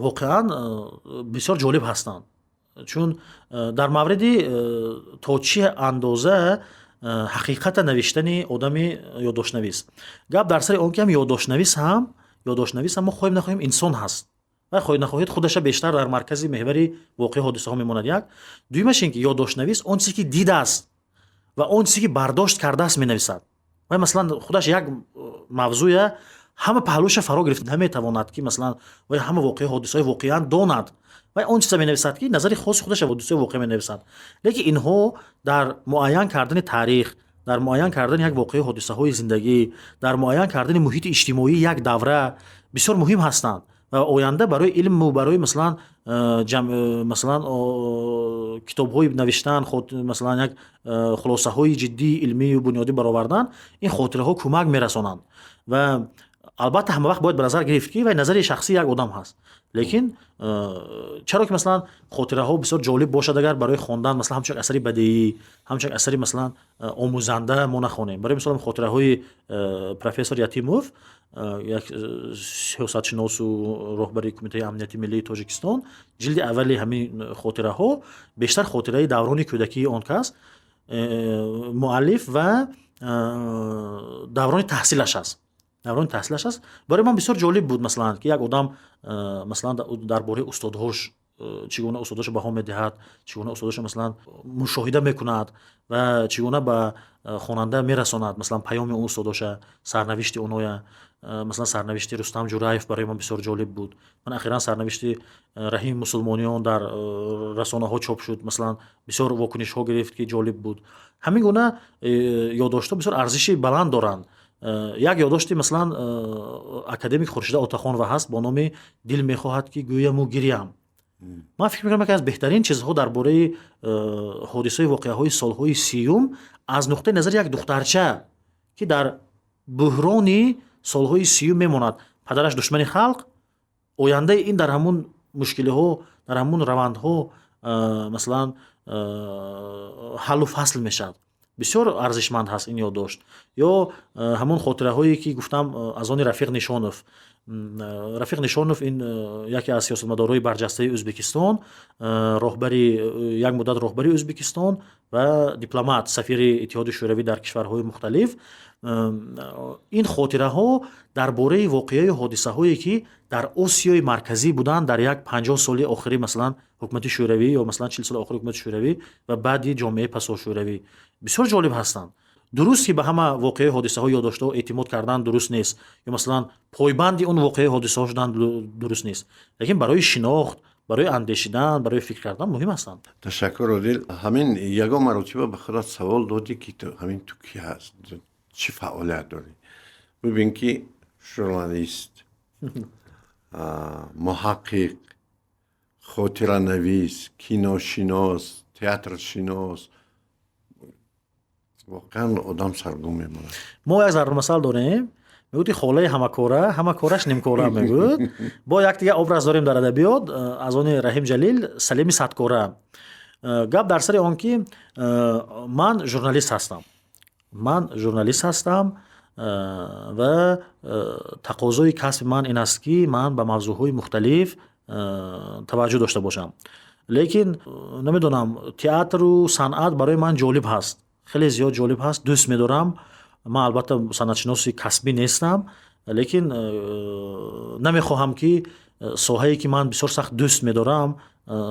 воқеан бисёр ҷолиб ҳастанд, чун дар мавриди то чӣ андоза ҳақиқата навиштани одами ёддоштнавис. гап дар сари он ки ҳам ёддоштнавис ҳам мо хоҳем нахоҳем инсон ҳаст ва хоҳед нахоҳед худаша бештар дар маркази меҳвари воқеъ ҳодисаҳо мемонад. як дуюмаш ин ки ёддоштнавис он чизе ки дидааст ва он чизе ки бардошт кардааст менависад. ва масалан худаш як мавзӯя ҳама паҳлӯша фаро гирифта наметавонад ки масалан вай ҳама воқеъ ҳодисаҳои воқеан донад. вай он чиза менависад ки назари хоси худаша ҳодисаҳои воқеъ менависад. лекин инҳо дар муайян кардани таърих, дар муайян кардани як воқеъ ҳодисаҳои зиндагӣ, дар муайян кардани муҳити иҷтимоии як давра бисёр муҳим ҳастанд ва оянда барои илму барои масалан китобҳои навиштан, масалан як хулосаҳои ҷиддии илмию бунёдӣ баровардан ин хотираҳо кӯмак мерасонанд. ва البته همه وقت باید به نظر گرفت که و نظر شخصی یک آدم هست، لیکن چرا که مثلا خاطره ها بسیار جالب باشد اگر برای خواندن مثلا همچون اثری بدیعی، همچون اثری مثلا آموزنده ما نخوانیم. برای مثلا خاطره های پروفسور یتیموف، یک سیاستشناس و راهبر کمیته امنیتی ملی تاجیکستان، جلد اولی همین خاطره ها بیشتر خاطره دوران کودکی آن کس مؤلف و دوران تحصیلش است. دوران تحصیلش است. برای من بسیار جالب بود مثلا که یک آدم مثلا درباره استادهاش چگونه استاداش بها میدهد، چگونه استاداش مثلا مشاهده میکند و چگونه به خواننده میرساند مثلا پیام اون استاداش، سرنوشت اونها. مثلا سرنوشت رستم جورایف برای من بسیار جالب بود. من اخیرا سرنوشت رحیم مسلمانیان در رسانه ها چاپ شد، مثلا بسیار واکنش ها گرفت که جالب بود. همین گونه یادداشت ها بسیار ارزش بلند دارند. یک یادداشتی مثلا اکادمیک خورشید آتاخان و هست با نام دل میخواهد که گویم و گریم. من فکر میکنم که از بهترین چیزها درباره حادثه واقعه های سالهای 30 از نقطه نظر یک دخترچه که در بحرانی سالهای 30 میماند، پدرش دشمن خلق، آینده این در همون مشکل ها، در همون روند ها مثلا حل و فصل میشد. بسیار ارزشمند هست این یادداشت. یا همون خاطره هایی که گفتم از آن رفیق نشانوف. رفیق نشانوف این یکی از سیاستمدارهای برجسته ازبکستان، راهبری یک مدت راهبری ازبکستان و دیپلمات، سفیر اتحاد شوروی در کشورهای مختلف. این خاطره ها درباره واقعه حادثه هایی که در آسیای مرکزی بودند در یک 50 سال آخری مثلا حکومت شوروی یا مثلا 40 سال آخر حکومت شوروی و بعد جامعه پسا شوروی بسیار جالب هستند. درست که به همه واقعه حادثه ها یادداشت ها اعتماد کردن درست نیست، یا مثلا پایبند اون واقعه حادثه ها شدن درست نیست، لیکن برای شناخت، برای اندیشیدن، برای فکر کردن مهم هستند.
تشکر عادل. همین یگان مرتبه به خودت سوال دادی که تو همین تو کی هست، چی فعالیت داری؟ ببین که ژورنالیست، محقق، خاطره نویس، کینوشناس، تئاتر شناس، واقعا آدم سرگم میمونه.
ما یک ضرب مثل داریم میگویی خاله همه کارش نیم کاره میگوید. با یک دیگه ابراز داریم در ادبیات از آن رحیم جلیل، سلیمی صدکاره. گپ در سر آن که من ژورنالیست هستم و تقاضای کسب من این است که من به موضوعهای مختلف توجه داشته باشم. لیکن نمیدونم، تئاتر و صنعت برای من جالب هست، خیلی زیاد جالب هست، دوست می‌دارم. من البته صنعتشناس کسبی نیستم، لیکن نمیخواهم که ساحه‌ای که من بسیار سخت دوست می‌دارم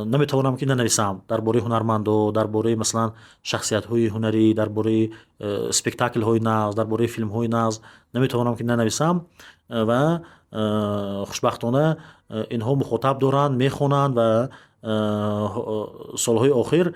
نمیتوانم که ننویسم درباره هنرمندا، درباره مثلا شخصیت‌های هنری، درباره اسپکتاکل‌های نغز، درباره فیلم‌های نغز نمیتوانم که ننویسم. و خوشبختانه اینها مخاطب دارند، میخونند و سالهای آخر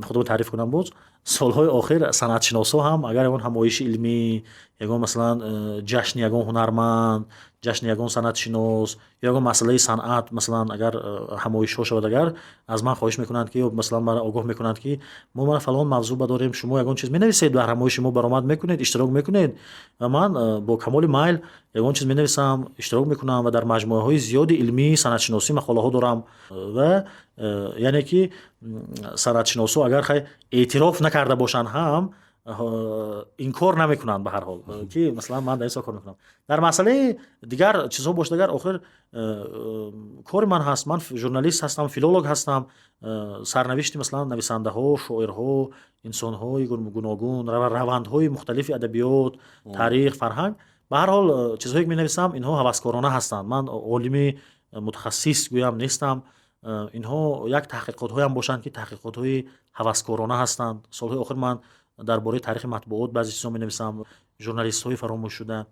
خودم تعریف کنم باز، سالهای آخر صنعت شناسا هم اگر اون همایش علمی، یگان مثلا جشن یگان هنرمند، جشن یگان صنعت شناس یا یگان مسئله صنعت مثلا اگر همایش ها شود، اگر از من خواهش میکنند که مثلا من آگاه میکنند که ما فلان موضوع داریم، شما یگان چیز مینویسید در همایش ما برآمد میکنید، اشتراک میکنید، و من با کمال میل یگان چیز مینویسم، اشتراک میکنم و در مجموعه های زیادی علمی صنعت شناسی مقاله ها دارم. و یعنی که صنعت شناسا اگر خیلی اعتراف نکرده باشن هم این کار نمیکنن به هر حال که مثلا من در این کار میکنم. در مسئله دیگر چیزها باشه، دیگر آخر کار من هست، من ژورنالیست هستم، فیلولوگ هستم، سرنوشت مثلا نویسنده ها، شاعرها، انسان های گوناگون، روندهای مختلف ادبیات، تاریخ، فرهنگ، به هر حال چیزهایی که می نویسم اینها هوسکارانه هستند. من عالم متخصص گویم نیستم، اینها یک تحقیقات های هم باشند که تحقیقات های هوسکارانه هستند. سالهای آخر من درباره تاریخ مطبوعات بعضی چیزا می‌نویسم، ژورنالیست های فراموش شده.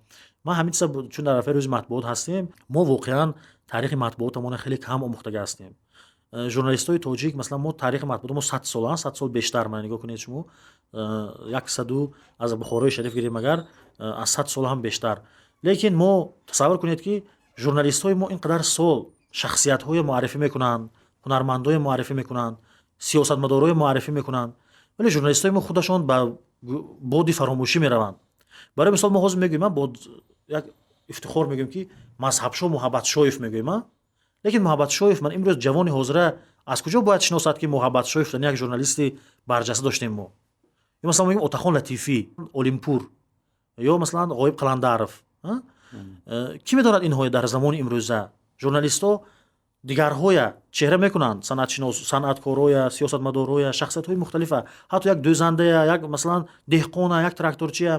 ما همین چون در رفع روز مطبوعات هستیم، ما واقعا تاریخ مطبوعاتمون خیلی کم آموخته هستیم. ژورنالیست های تاجیک مثلا ما تاریخ مطبوعات ما 100 سال 100 سال بیشتر، من نگاه کنید شما 100 از بخارای شریف گیریم اگر از 100 سال هم بیشتر. لیکن ما تصور کنید که ژورنالیست های ما اینقدر سال شخصیت های معرفی میکنن، هنرمندای معرفی میکنن، سیاستمدارای معرفی میکنن، ولی ژورنالیست های ما خودشون با بادی فراموشی میروند. برای مثال ما حاضر میگیم من با یک افتخار میگیم که مذهبشو محبت شویف میگیم. لیکن محبت شویف من امروز جوانی حاضره از کجا باید شناسد که محبت شویف یک ژورنالیستی برجسته داشتیم ما؟ یا مثلا میگیم اتخان لطیفی، الیمپور، یا مثلا غایب قلندرف. کی میداند اینها در زمان امروزه ژورنالیست‌ها دیگرهای چهره میکنند، صنعتکارای، سیاستمدارای، شخصیت‌های مختلف، حتی یک دوزنده، یک مثلا دهقان، یک تراکتورچی.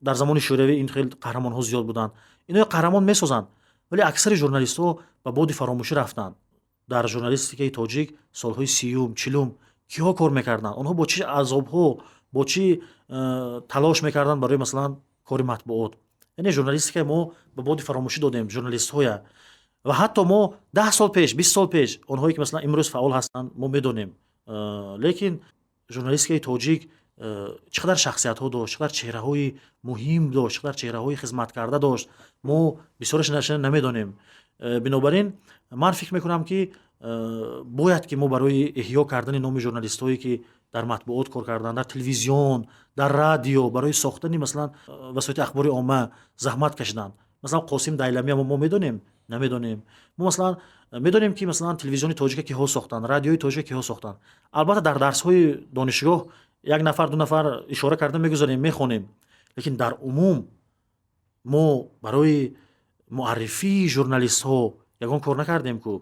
در زمان شوروی این خیلی قهرمان‌ها زیاد بودند. اینا قهرمان میسازند، ولی اکثر ژورنالیست‌ها به بعد فراموشی رفتند. در ژورنالیستیکای تاجیک سالهای 30 40 کیها کار میکردند؟ آنها با چه عذاب‌ها، با چه تلاش میکردند برای مثلا کار مطبوعات. یعنی ژورنالیستیکای ما به بعد فراموشی دادیم ژورنالیست‌های. و حتی ما 10 سال پیش 20 سال پیش اونهایی که مثلا امروز فعال هستند ما میدونیم، لیکن ژورنالیستیکای تاجیک چقدر شخصیت ها داشت، چقدر چهره های مهم داشت، چقدر چهره های خدمت کرده داشت، ما بسیارش نمیدونیم. بنابراین من فکر میکنم که باید که ما برای احیا کردن نام ژورنالیست هایی که در مطبوعات کار کردن، در تلویزیون، در رادیو، برای ساختن مثلا وسایل اخباری عامه زحمت کشیدن. مثلا قاسم دیلمی ما میدونیم نمیدونیم. ما مثلا میدونیم که مثلا تلویزیون تاجیک که ها ساختن، رادیوی تاجیک که ها ساختن. البته در درس های دانشگاه یک نفر دو نفر اشاره کرده میگذاریم میخونیم، لیکن در عموم ما برای معرفی ژورنالیست ها یگان کار نکردیم که.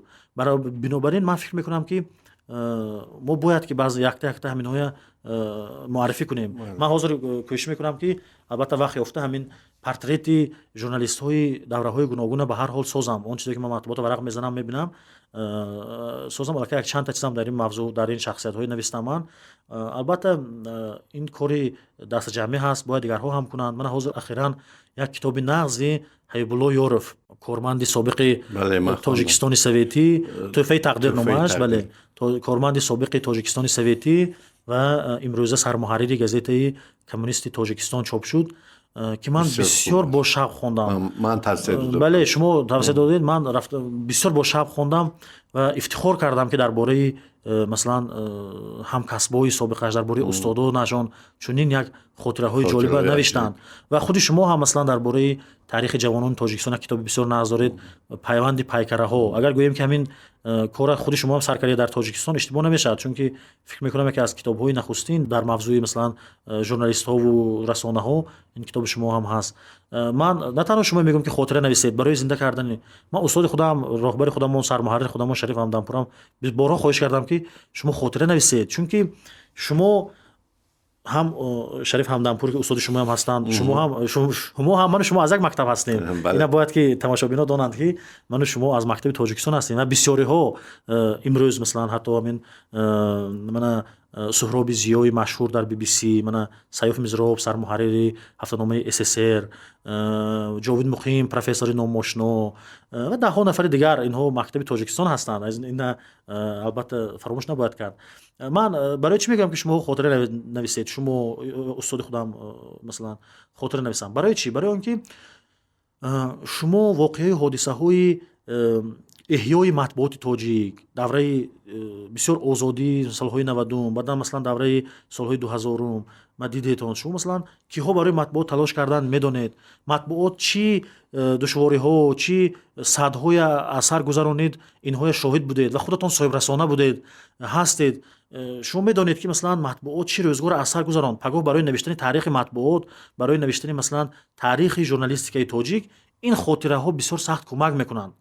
بنابراین من فکر میکنم که ما باید که بعضی یک همین های معرفی کنیم. من حاضر کوشش میکنم که البته وقت یافته همین پورتریت ژورنالیست های دوره های گوناگون به هر حال سازم. اون چیزی که من مطبوعات ورق میزنم میبینم سازم، البته یک چند تا چیزام در این موضوع در این شخصیت های نوشتم من. البته این کاری دست جمعی هست، باید دیگرها هم کنند. من حاضر اخیراً یک کتاب نغزی حبیب الله یورف، کارمند سابق تاجیکستان سوویتی، تحفه تقدیر نامش، بله، کارمند سابق تاجیکستان سوویتی و امروزه سرمحرر گازیته کمونیست تاجیکستان چاپ شد که من بسیار با شوق خواندم.
من توصیه دادم.
بله شما توصیه دادید. من رفتم بسیار با شوق خواندم و افتخار کردم که درباره مثلا همکسبای سابقش، درباره استادا نشان چنین یک خاطره های جالب نوشتند. و خود شما هم مثلا درباره تاریخ جوانان تاجیکستان کتاب بسیار نقد دارید، پیوند پیکره ها. اگر گوییم که همین کار خود شما هم سر کردید در تاجیکستان اشتباه نمیشه، چون که فکر میکنم که از کتاب های نخستین در موضوع مثلا ژورنالیست ها و رسانه ها این کتاب شما هم هست. من نه تنها شما میگم که خاطره نویسید برای زنده کردن. من استاد خودم، راهبر خودم، سرمحرر خودم شریف همدانپورم بارها خواهش کردم که شما خاطره نویسید، چون که شما هم شریف همدانپور که استاد شما هم هستند، شما هم من شما از یک مکتب هستیم. اینا باید که تماشاگران دانند که من و شما از مکتب تاجیکستان هستیم. و بسیاری ها امروز مثلا حتی همین من سهراب ضیایی مشهور در بی بی سی، من سیف مزراب سرمحرر هفته‌نامه SSR، جاوید مقیم پروفسور ناماشنا و ده ها نفر دیگر، اینها مکتب تاجیکستان هستند. از این البته فراموش نباید کرد. من برای چی میگم که شما خاطره نویسید؟ شما استاد خودم مثلا خاطره نویسم برای چی؟ برای اینکه شما واقعی حادثه های احیای مطبوعات تاجیک، دوره بسیار آزادی سالهای 90، بعد مثلا دوره سالهای 2000 ما دیدیتون شما مثلا کیها برای مطبوعات تلاش کردن میدونید، مطبوعات چی دشواری ها چی صدهای اثر گذرانید، اینها شاهد بودید و خودتون صاحب رسانه بودید هستید. شما میدونید که مثلا مطبوعات چی روزگار اثر گذراند. پگاه برای نوشتن تاریخ مطبوعات، برای نوشتن مثلا تاریخ ژورنالیستیکای تاجیک این خاطره ها بسیار سخت کمک میکنند.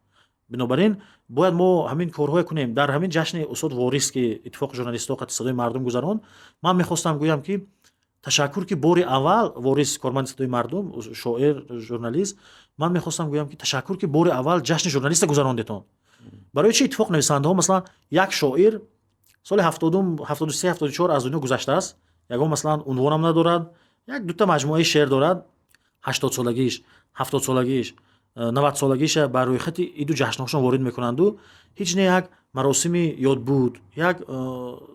بنابراین باید ما همین کارهای کنیم. در همین جشن استاد واریس که اتفاق ژورنالیست‌ها قطع صدای مردم گذران، من میخواستم گویم که تشکر که بار اول واریس کارمند صدای مردم، شاعر، ژورنالیست، من میخواستم گویم که تشکر که بار اول جشن ژورنالیست گذراندتون. برای چه اتفاق نویسنده ها مثلا یک شاعر سال 73 74 از دنیا گذشته است، یگان مثلا عنوان هم ندارد، یک دو تا مجموعه شعر دارد، 80 سالگیش 70 سالگیش 90 سالگیش بر روی خط ایدو جشن‌هاشون وارد میکنند و هیچ نه یک مراسمی یاد بود، یک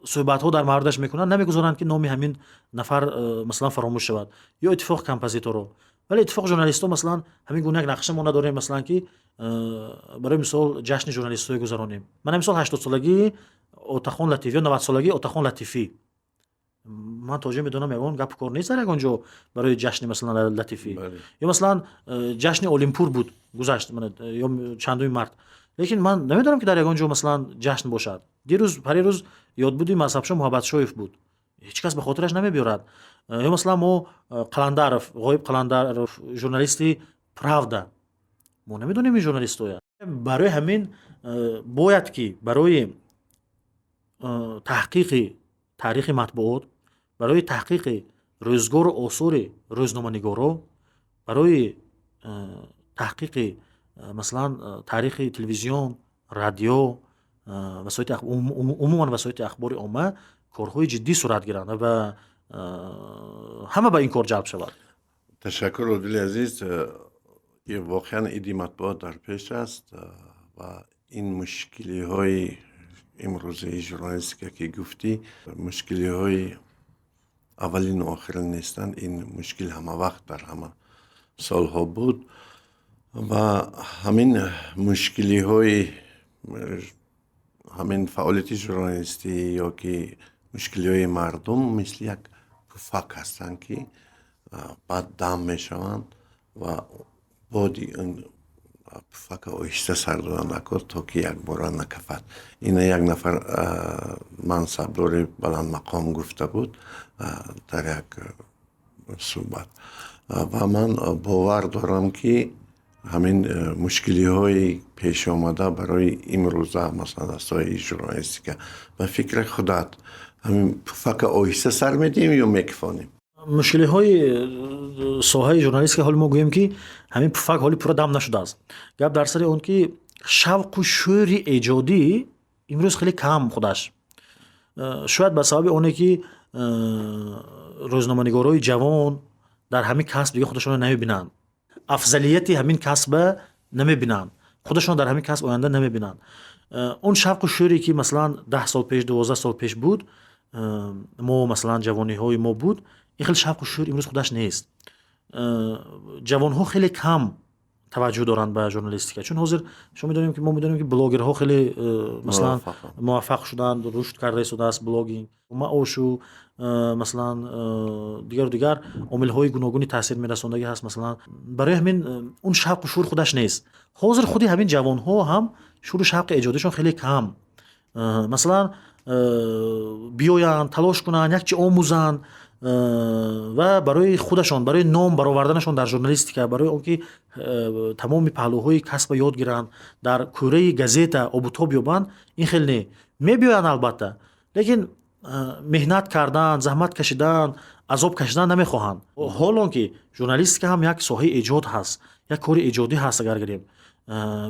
صحبت ها در موردش میکنند، نمیگذارند که نام همین نفر مثلا فراموش شود یا اتفاق کمپوزیتور رو. ولی اتفاق ژورنالیست ها مثلا همین گونه یک نقشه ما نداریم، مثلا که برای مثال جشن ژورنالیست ها گذرانیم. من مثلا 80 سالگی اتخان لطیفی یا 90 سالگی اتخان لطیفی من توجه میدونم یگان گپ کار نیست در یگان جو برای جشن مثلا لطیفی
بله.
یا مثلا جشن المپور بود گذشت من یا چندوی مارت، لیکن من نمیدونم که در یگان جو مثلا جشن باشد. دیروز پریروز یاد بودی مذهب شو محبت شویف بود، هیچ کس به خاطرش نمیبیارد. یا مثلا ما قلندرف غایب قلندرف ژورنالیستی правда ما نمیدونیم این ژورنالیست است. برای همین باید که برای تحقیق تاریخ مطبوعات، برای تحقیق روزگار و آثار روزنامه‌نگارا، برای تحقیق مثلا تاریخ تلویزیون، رادیو، وسایل عموما وسایل اخبار عامه کارهای جدی صورت گیرند و همه به این کار جلب شود.
تشکر عادل عزیز. واقعا ایدی مطبوعات در پیش است و این مشکلی های امروزی ژورنالیستیک که گفتی مشکلی های اولین و آخرین نیستند. این مشکل همه وقت در همه سالها بود و همین مشکلی های همین فعالیت ژورنالیستی یا که مشکلی های مردم مثل یک پفک هستند که بعد دم می شوند و بادی این پفک آهسته سر دادن نکرد تا که یک باران نکفد. این یک نفر منصبدار بلند مقام گفته بود در یک صحبت و من باور دارم که همین مشکلی های پیش آمده برای امروزه مثلا دستای ژورنالیستیک و فکر خودت همین پفک آهسته سر میدیم یا میکفانیم؟
مشکلی های ساحه ژورنالیستیک حال ما گوییم که همین پفک حالی پورا دم نشده است. گپ در سر اون که شوق و شور ایجادی امروز خیلی کم خودش، شاید به سبب اونه که روزنامه‌نگارای جوان در همین کسب دیگه خودشون نمیبینن، افضلیت همین کسب نمیبینن، خودشون در همین کسب آینده نمیبینن. اون شوق و شوری که مثلا 10 سال پیش 12 سال پیش بود، ما مثلا جوانی های ما بود، این خیلی شوق و شور امروز خودش نیست. جوان ها خیلی کم توجه دارند به ژورنالیستیک، چون حاضر شما میدونیم که ما میدونیم که بلاگرها خیلی مثلا موفق شدند، رشد کرده شده است بلاگینگ، ما اوشو مثلا دیگر عامل های گوناگونی تاثیر میرسوندگی هست. مثلا برای همین اون شوق و شور خودش نیست. حاضر خودی همین جوان ها هم شور و شوق ایجادیشون خیلی کم، مثلا بیاین تلاش کنن یک چی آموزن و برای خودشان، برای نام برآوردنشان در ژورنالیستیک، برای اون که تمام پهلوهای کسب یاد گیرن، در کوره گازیت آبوتاب یابن، این خیلی نه. میبیاین البته، لیکن مهنت کردن، زحمت کشیدن، عذاب کشیدن نمیخواهند. حالان که ژورنالیستیک هم یک ساحه ایجاد هست، یک کار ایجادی هست. اگر گریم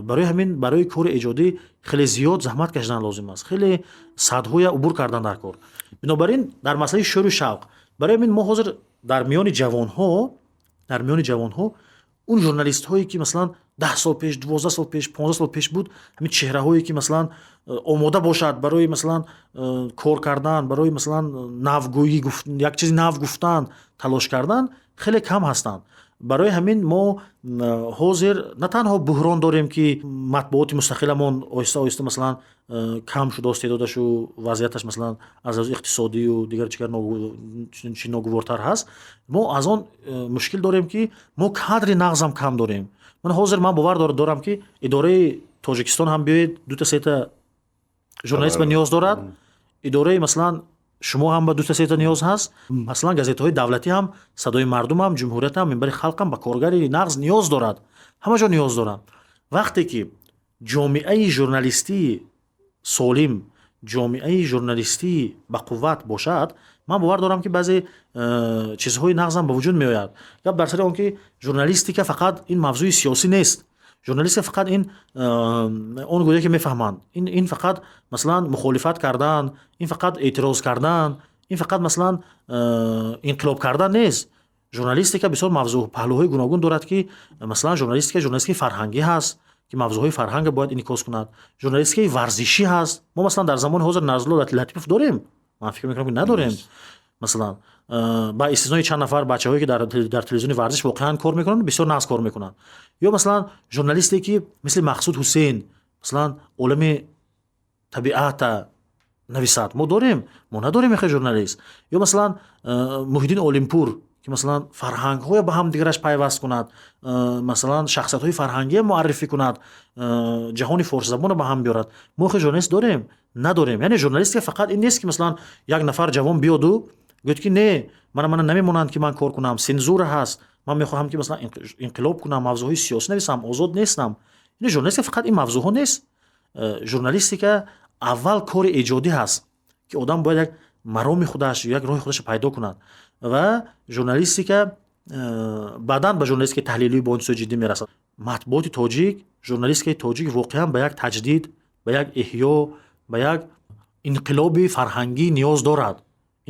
برای همین برای کار ایجادی خیلی زیاد زحمت کشیدن لازم است، خیلی صدهای عبور کردن در کار. بنابراین در مسئله شور و شوق برای همین ما حاضر در میان جوان ها اون ژورنالیست هایی که مثلا 10 سال پیش 12 سال پیش 15 سال پیش بود، همین چهره هایی که مثلا آماده باشد برای مثلا کار کردن، برای مثلا نوگویی گفتن، یک چیزی نو گفتن، تلاش کردن، خیلی کم هستند. برای همین ما حاضر نه تنها بحران داریم که مطبوعات مستقلمون آهسته آهسته مثلا کم شده است، تعدادش و وضعیتش مثلا از اقتصادی و دیگر چیکار ناگوارتر هست. ما از آن مشکل داریم که ما کادر نغزم کم داریم. من باور دارم که اداره تاجیکستان هم بیاید 2 تا 3 تا ژورنالیست به نیاز دارد، اداره مثلا شما هم با 2 تا 3 تا نیاز هست، مثلا گازیت‌های دولتی هم، صدای مردم هم، جمهوریت هم، منبر خلق هم به کارگری نغز نیاز دارد، همه جا نیاز دارن. وقتی که جامعه ژورنالیستی سالم، جامعه ژورنالیستی با قوت باشد، من باور دارم که بعضی چیزهای نغز هم به وجود میآید. یا بر سر اون که ژورنالیستیک فقط این موضوع سیاسی نیست، ژورنالیست فقط این اون گونه که میفهمند، این فقط مثلا مخالفت کردن، این فقط اعتراض کردن، این فقط مثلا انقلاب کردن نیست. ژورنالیستیک بسیار موضوع پهلوهای گوناگون دارد که مثلا ژورنالیستیک فرهنگی هست که موضوعهای فرهنگ باید انعکاس کند، ژورنالیستیک ورزشی هست. ما مثلا در زمان حاضر نزل و لطیف داریم، من فکر میکنم که نداریم. مثلا با استثنای چند نفر بچه‌هایی که در تلویزیون ورزش واقعا کار میکنن، بسیار ناز کار میکنن. یا مثلا ژورنالیستی که مثل مقصود حسین، مثلا علم طبیعت، нависад. мо надорем яхе журналист. ё масалан Муҳиддин Олимпур ки масалан фарҳангҳоро ба ҳам дигараш пайваст кунад, масалан шахсиятҳои фарҳангие муаррифӣ кунад, ҷаҳони форсизабонро ба ҳам биёрад. мо яхе журналист надорем. Яъне журналистика фақат ин нест ки масалан як нафар ҷавон биёду гӯяд ки не мана намемонанд ки ман кор кунам, сензура ҳаст, ман мехоҳам ки масалан инқилоб кунам, мавзӯъҳои сиёсӣ нависам, озод нестам. Яъне журналистика фақат ин мавзӯъҳо нест. Журналистика аввал кори эҷодӣ ҳаст ки одам бояд як мароми худаш, як роҳи худашро пайдо кунад ва журналистика баъдан ба журналистикаи таҳлилӣ бо интизои ҷиддӣ мерасад. Матбуоти тоҷик, журналистикаи тоҷик воқеан ба як таҷдид, ба як эҳё, ба як инқилоби фарҳангӣ ниёз дорад.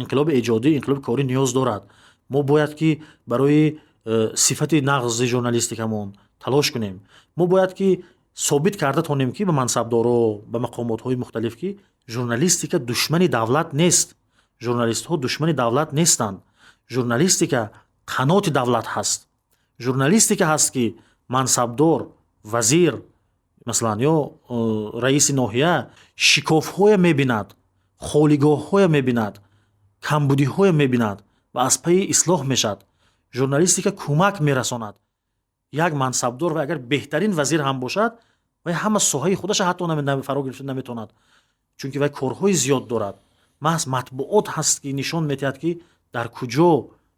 инқилоби эҷодӣ, инқилоби корӣ ниёз дорад. мо бояд ки барои сифати нағзи журналистикамон талош кунем. мо бояд ки собит карда тонем ки ба мансабдоро, ба мақомотҳои мухталиф ки журналистика душмани давлат нест. журналистҳо душмани давлат нестанд. журналистика қаноти давлат ҳаст. журналистика ҳаст ки мансабдор, вазир, масалан ё раиси ноҳия шикофҳоя мебинад, холигоҳҳоя мебинад, камбудиҳоя мебинад ва аз пайи ислоҳ мешавад. журналистика кӯмак мерасонад. як мансабдор ва агар беҳтарин вазир ҳам бошад, вай ҳама соҳаи худаша ҳатто фаро гирифта наметавонад, чунки вай корҳои зиёд дорад. маҳз матбуот ҳаст ки нишон медиҳад ки дар куҷо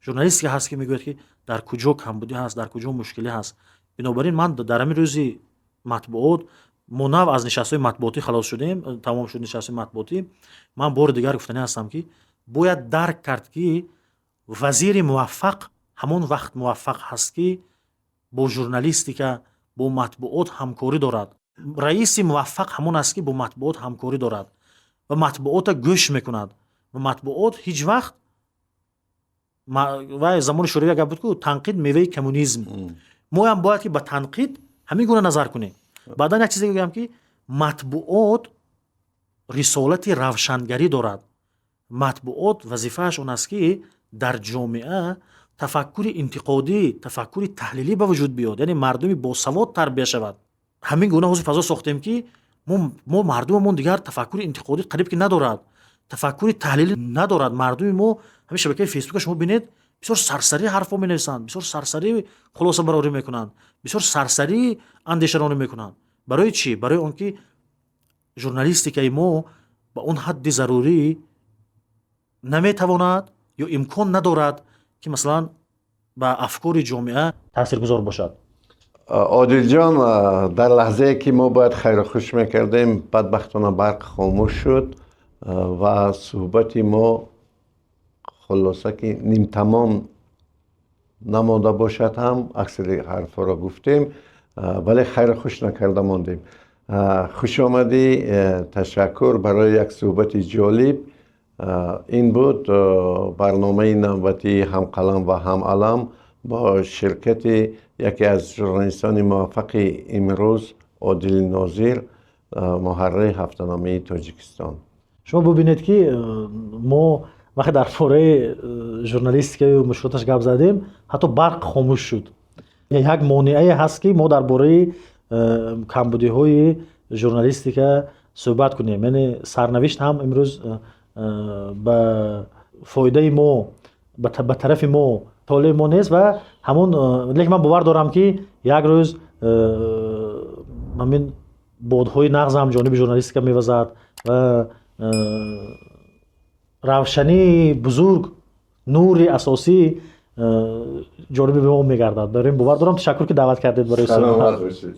журналистика ҳаст ки мегӯяд ки дар куҷо камбудӣ ҳаст, дар куҷо мушкилӣ ҳаст. бинобар ин ман дар ҳамин рӯзи матбуот мо нав аз нишастҳои матбуотӣ халос шудем, тамом шуд нишастҳои матбуотӣ. ман бори дигар гуфтанӣ ҳастам ки бояд дарк кард ки вазири муваффақ ҳамон вақт муваффақ ҳаст ки бо журналистика, бо матбуот ҳамкорӣ дорад. раиси муваффақ ҳамон аст ки бо матбуот ҳамкорӣ дорад ва матбуота гӯш мекунад. ва матбуот ҳеҷ вақт вай замони шӯравӣ гап буд ку танқид меваи коммунизм. мо ҳам бояд ки ба танқид ҳамин гуна назар кунем. баъдан як чизе гӯям ки матбуот рисолати равшангарӣ дорад. матбуот вазифааш он аст ки дар ҷомеа тафаккури интиқодӣ, тафаккури таҳлилӣ ба вуҷуд биёд, яъне мардуми босавод тарбия шавад. ҳамин гуна ҳозир фазо сохтем ки мо мардумамон дигар тафаккури интиқодӣ қариб ки надорад, тафаккури таҳлилӣ надорад. мардуми мо ҳамин шабакаи фейсбука шумо бинед бисёр сарсарӣ ҳарфҳо менависанд, бисёр сарсарӣ хулосабарорӣ мекунанд, бисёр сарсарӣ андешаронӣ мекунанд. барои чӣ? барои он ки журналистикаи мо ба он ҳадди зарурӣ наметавонад ё имкон надорад ки масалан ба афкори ҷомеа таъсиргузор бошад.
одилҷон, дар лаҳзае ки мо бояд хайрухуш мекардем, бадбахтона барқ хомӯш шуд ва суҳбати мо хулоса ки нимтамом намонда бошад ҳам аксари ҳарфҳоро гуфтем, вале хайрухуш накарда мондем. хушомадӣ, ташаккур барои як суҳбати ҷолиб. ин буд барномаи навбатии ҳамқалам ва ҳамалам бо ширкати яке аз журналистони муваффақи имрӯз Одил Нозир, муҳаррири ҳафтаномаи Тоҷикистон.
шумо бубинед ки мо вақте дар бораи журналистикаю мушкилоташ гап задем, ҳатто барқ хомӯш шуд. як монеае ҳаст ки мо дар бораи камбудиҳои журналистика суҳбат кунем. яъне сарнавишт ҳам имрӯз ба фоидаи мо, ба тарафи мо, толеи мо нест ва ҳамон лекин ман бовар дорам ки як рӯз ҳамин бодҳои нағз ҳам ҷониби журналистика мевазад ва равшании бузург, нури асосӣ ҷониби мо мегардад. барои ин бовар дорам. ташаккур ки даъват кардед барои
саломат бошед.